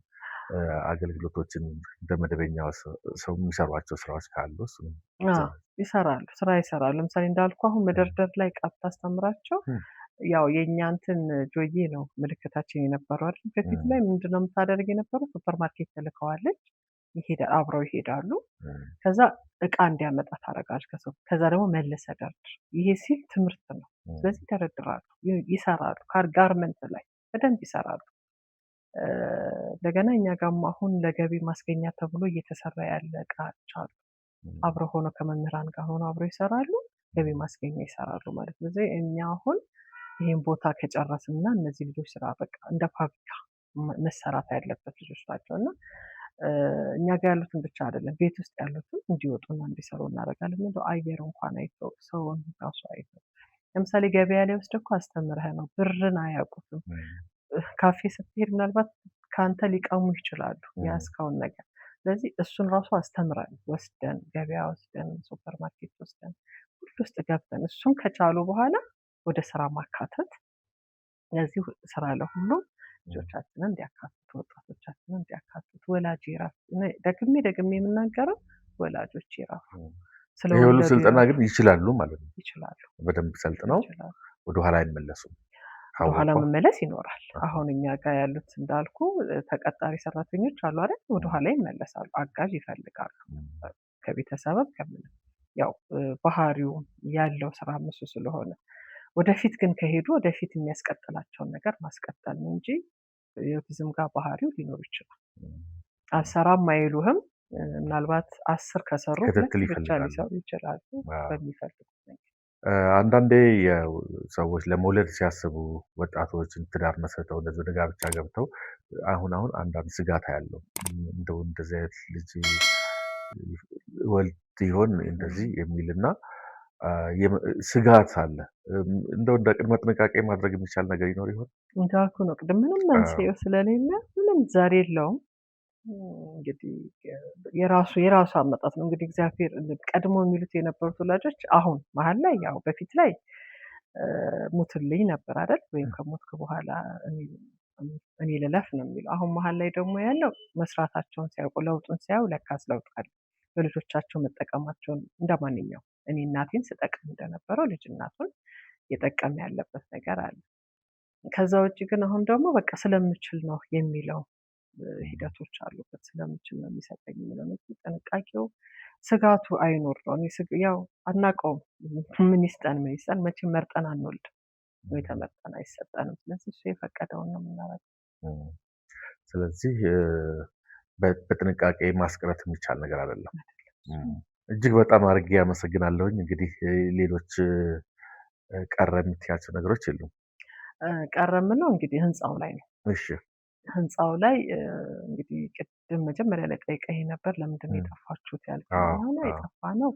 አገልግሎቶችን እንደ መደበኛ ሰው የሚሰሯቸው ስራዎች ካሉ ይሰራሉ። ስራ ይሰራሉ። ለምሳሌ እንዳልኩ አሁን መደርደር ላይ ዕቃ ብታስተምራቸው ያው የእኛ እንትን ጆዬ ነው ምልክታችን የነበረው አይደል? በፊት ላይ ምንድነው የምታደርግ የነበረው? ሱፐርማርኬት ትልከዋለች። አብረው ይሄዳሉ። ከዛ እቃ እንዲያመጣ ታደርጋለች ከሰው። ከዛ ደግሞ መልሰህ ደርድር። ይሄ ሲል ትምህርት ነው። ስለዚህ ይደረድራሉ፣ ይሰራሉ። ጋርመንት ላይ በደንብ ይሰራሉ። እንደገና እኛ ጋርም አሁን ለገቢ ማስገኛ ተብሎ እየተሰራ ያለ እቃዎች አሉ። አብረው ሆነው ከመምህራን ጋር ሆነው አብረው ይሰራሉ፣ ገቢ ማስገኛ ይሰራሉ ማለት ነው። ስለዚህ እኛ አሁን ይህን ቦታ ከጨረስንና እነዚህ ልጆች ስራ በቃ እንደ ፋብሪካ መሰራት ያለበት ልጆች ናቸው እና እኛ ጋር ያሉትን ብቻ አይደለም ቤት ውስጥ ያሉትን እንዲወጡና እንዲሰሩ እናደርጋለን። እንደው አየር እንኳን አይተው ሰውን ራሱ አይተው ለምሳሌ ገበያ ላይ ወስደህ እኮ አስተምረህ ነው፣ ብርን አያውቁትም። ካፌ ስትሄድ ምናልባት ከአንተ ሊቀሙ ይችላሉ የያዝከውን ነገር። ስለዚህ እሱን ራሱ አስተምረን ወስደን ገበያ ወስደን ሱፐር ማርኬት ወስደን ሁሉ ውስጥ ገብተን እሱን ከቻሉ በኋላ ወደ ስራ ማካተት። ለዚህ ስራ ለሁሉም ልጆቻችንን እንዲያካትቱ፣ ወጣቶቻችንን እንዲያካትቱ፣ ወላጅ ይራፍ። ደግሜ የምናገረው ወላጆች ይራፉ። ይሄ ሁሉ ስልጠና ግን ይችላሉ ማለት ነው። ይችላሉ፣ በደንብ ሰልጥነው ወደኋላ አይመለሱም። ወደኋላ መመለስ ይኖራል። አሁን እኛ ጋር ያሉት እንዳልኩ ተቀጣሪ ሰራተኞች አሉ አይደል? ወደኋላ ይመለሳሉ፣ አጋዥ ይፈልጋሉ ከቤተሰብም ከምንም። ያው ባህሪው ያለው ስራ እሱ ስለሆነ ወደፊት ግን ከሄዱ ወደፊት የሚያስቀጥላቸውን ነገር ማስቀጠል ነው እንጂ የኦቲዝም ጋር ባህሪው ሊኖር ይችላል። አልሰራም አይሉህም። ምናልባት 10 ከሰሩ ብቻ ሊሰሩ ይችላሉ በሚፈልጉት ነገር። አንዳንዴ ሰዎች ለመውለድ ሲያስቡ ወጣቶች ትዳር መስርተው እንደዚህ ወደ ጋብቻ ገብተው አሁን አንዳንድ ስጋት ያለው እንደው እንደዚህ አይነት ልጅ ወልድ ይሆን እንደዚህ የሚልና ስጋት አለ። እንደው እንደ ቅድመ ጥንቃቄ ማድረግ የሚቻል ነገር ይኖር ይሆን? እንዳልኩ ነው ቅድም ምንም መንስኤው ስለሌለ ምንም ዘር የለውም። እንግዲህ የራሱ አመጣጥ ነው። እንግዲህ እግዚአብሔር ቀድሞ የሚሉት የነበሩት ወላጆች አሁን መሀል ላይ ያው በፊት ላይ ሙትልኝ ነበር አይደል? ወይም ከሞትክ በኋላ እኔ ልለፍ ነው የሚለው። አሁን መሀል ላይ ደግሞ ያለው መስራታቸውን ሲያውቁ ለውጡን ሲያዩ ለካስ ለውጥ አለ። በልጆቻቸው መጠቀማቸውን እንደማንኛው እኔ እናቴን ስጠቅም እንደነበረው ልጅ እናቱን የጠቀም ያለበት ነገር አለ። ከዛ ውጭ ግን አሁን ደግሞ በቃ ስለምችል ነው የሚለው ሂደቶች አሉበት። ስለምችል ነው የሚሰጠኝ የሚለው ጥንቃቄው ስጋቱ አይኖር ነው። ያው አናውቀውም ምን ይስጠን መቼም መርጠን አንወልድም ወይ ተመርጠን አይሰጠንም። ስለዚህ እሱ የፈቀደውን ነው የምናደርገው። ስለዚህ በጥንቃቄ ማስቀረት የሚቻል ነገር አይደለም። እጅግ በጣም አድርጌ ያመሰግናለሁኝ። እንግዲህ ሌሎች ቀረ የምትያቸው ነገሮች የሉም? ቀረ የምለው እንግዲህ ህንፃው ላይ ነው። እሺ፣ ህንፃው ላይ እንግዲህ ቅድም መጀመሪያ ላይ ጠይቀኝ ነበር ለምንድን ነው የጠፋችሁት ያልከኝ። የጠፋ ነው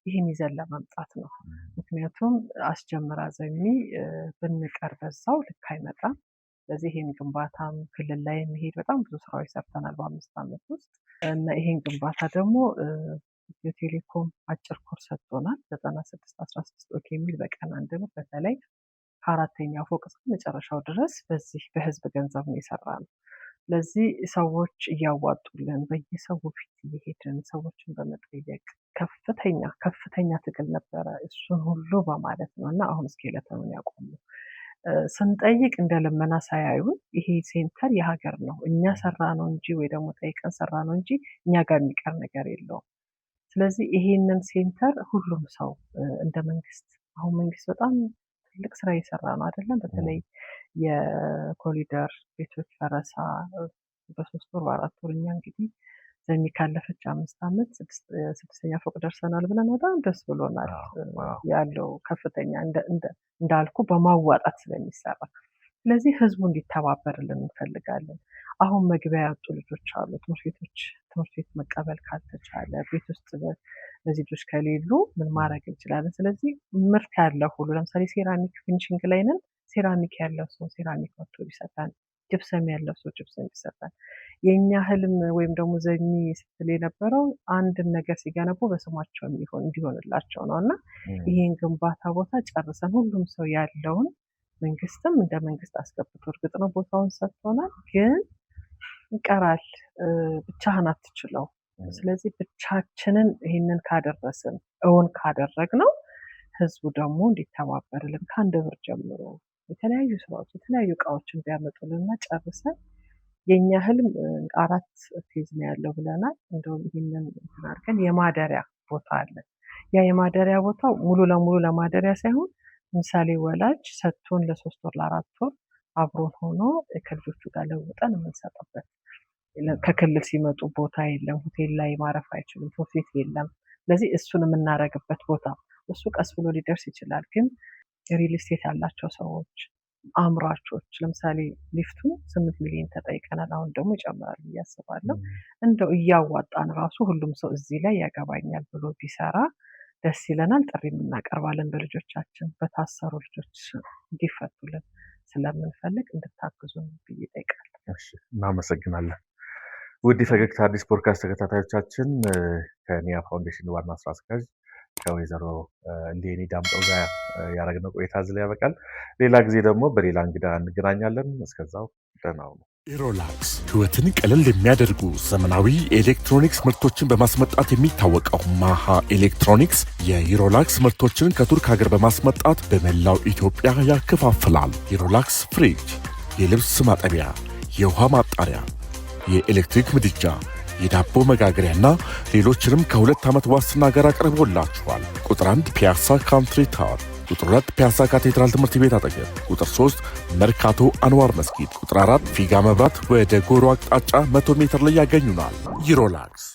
ይህን ይዘን ለማምጣት ነው። ምክንያቱም አስጀምራ ዘሚ ብንቀር በዛው ልክ አይመጣም። ስለዚህ ይህን ግንባታም ክልል ላይ የሚሄድ በጣም ብዙ ስራዎች ሰርተናል በ5 ዓመት ውስጥ እና ይህን ግንባታ ደግሞ ኢትዮ ቴሌኮም አጭር ኮርስ ሰጥቶናል። 9616 ኦኬ የሚል በቀን 1 ብር በተለይ ከ4ኛ ፎቅ እስከ መጨረሻው ድረስ በዚህ በህዝብ ገንዘብ ነው የሰራነው። ስለዚህ ሰዎች እያዋጡልን በየሰው ፊት እየሄድን ሰዎችን በመጠየቅ ከፍተኛ ትግል ነበረ። እሱን ሁሉ በማለት ነው እና አሁን ስኬለተኑን ያቆምነው። ስንጠይቅ እንደ ልመና ሳያዩን ይሄ ሴንተር የሀገር ነው እኛ ሰራ ነው እንጂ ወይ ደግሞ ጠይቀን ሰራ ነው እንጂ እኛ ጋር የሚቀር ነገር የለውም። ስለዚህ ይሄንን ሴንተር ሁሉም ሰው እንደ መንግስት አሁን መንግስት በጣም ትልቅ ስራ እየሰራ ነው አይደለም? በተለይ የኮሪደር ቤቶች ፈረሳ በ3 ወር በ4 ወር እኛ እንግዲህ ዘሚ ካለፈች 5 ዓመት 6ኛ ፎቅ ደርሰናል ብለን በጣም ደስ ብሎናል። ያለው ከፍተኛ እንዳልኩ በማዋጣት ስለሚሰራ ስለዚህ ህዝቡ እንዲተባበርልን እንፈልጋለን። አሁን መግቢያ ያጡ ልጆች አሉ። ትምህርት ቤት መቀበል ካልተቻለ ቤት ውስጥ እነዚህ ልጆች ከሌሉ ምን ማድረግ እንችላለን? ስለዚህ ምርት ያለው ሁሉ ለምሳሌ ሴራሚክ ፊኒሽንግ ላይ ነን። ሴራሚክ ያለው ሰው ሴራሚክ መጥቶ ቢሰጠን፣ ጅብሰም ያለው ሰው ጅብሰም ቢሰጠን። የኛ ህልም ወይም ደግሞ ዘሚ ስትል የነበረው አንድን ነገር ሲገነቡ በስማቸው እንዲሆንላቸው ነው እና ይሄን ግንባታ ቦታ ጨርሰን ሁሉም ሰው ያለውን መንግስትም እንደ መንግስት አስገብቶ እርግጥ ነው ቦታውን ሰጥቶናል፣ ግን ይቀራል። ብቻህን አትችለው። ስለዚህ ብቻችንን ይሄንን ካደረስን እውን ካደረግነው ህዝቡ ደግሞ እንዲተባበርልን ከ1 ብር ጀምሮ የተለያዩ ስራዎች የተለያዩ እቃዎችን ቢያመጡልንና ጨርሰን የኛ ህልም 4 ፌዝ ነው ያለው ብለናል። እንደውም ይሄንን አድርገን የማደሪያ ቦታ አለ። ያ የማደሪያ ቦታው ሙሉ ለሙሉ ለማደሪያ ሳይሆን ምሳሌ ወላጅ ሰጥቶን ለ3 ወር ለ4 ወር አብሮን ሆኖ ከልጆቹ ጋር ለውጠን የምንሰጥበት ከክልል ሲመጡ ቦታ የለም፣ ሆቴል ላይ ማረፍ አይችሉም፣ ትምህርት ቤት የለም። ስለዚህ እሱን የምናደርግበት ቦታ እሱ ቀስ ብሎ ሊደርስ ይችላል። ግን ሪል ስቴት ያላቸው ሰዎች አምራቾች ለምሳሌ ሊፍቱ 8 ሚሊዮን ተጠይቀናል። አሁን ደግሞ ይጨምራል ብዬ አስባለሁ። እንደው እያዋጣን ራሱ ሁሉም ሰው እዚህ ላይ ያገባኛል ብሎ ቢሰራ ደስ ይለናል። ጥሪ እናቀርባለን። በልጆቻችን በታሰሩ ልጆች እንዲፈቱልን ስለምንፈልግ እንድታግዙን ብዬ እጠይቃለሁ። እናመሰግናለን። ውድ ፈገግታ አዲስ ፖድካስት ተከታታዮቻችን ከኒያ ፋውንዴሽን ዋና ስራ አስኪያጅ ከወይዘሮ እሌኒ ዳምጠው ጋር ያደረግነው ቆይታ እዚህ ላይ ያበቃል። ሌላ ጊዜ ደግሞ በሌላ እንግዳ እንገናኛለን። እስከዛው ደህና ሁኑ። ኢሮላክስ ህይወትን ቀለል የሚያደርጉ ዘመናዊ ኤሌክትሮኒክስ ምርቶችን በማስመጣት የሚታወቀው ማሃ ኤሌክትሮኒክስ የኢሮላክስ ምርቶችን ከቱርክ ሀገር በማስመጣት በመላው ኢትዮጵያ ያከፋፍላል። ኢሮላክስ ፍሪጅ፣ የልብስ ማጠቢያ፣ የውሃ ማጣሪያ፣ የኤሌክትሪክ ምድጃ፣ የዳቦ መጋገሪያና ሌሎችንም ከ2 ዓመት ዋስትና ጋር አቅርቦላችኋል። ቁጥር 1 ፒያሳ ካንትሪ ታወር፣ ቁጥር 2 ፒያሳ ካቴድራል ትምህርት ቤት አጠገብ፣ ቁጥር 3 መርካቶ አንዋር መስጊድ፣ ቁጥር 4 ፊጋ መብራት ወደ ጎሮ አቅጣጫ 100 ሜትር ላይ ያገኙናል። ኢሮላክስ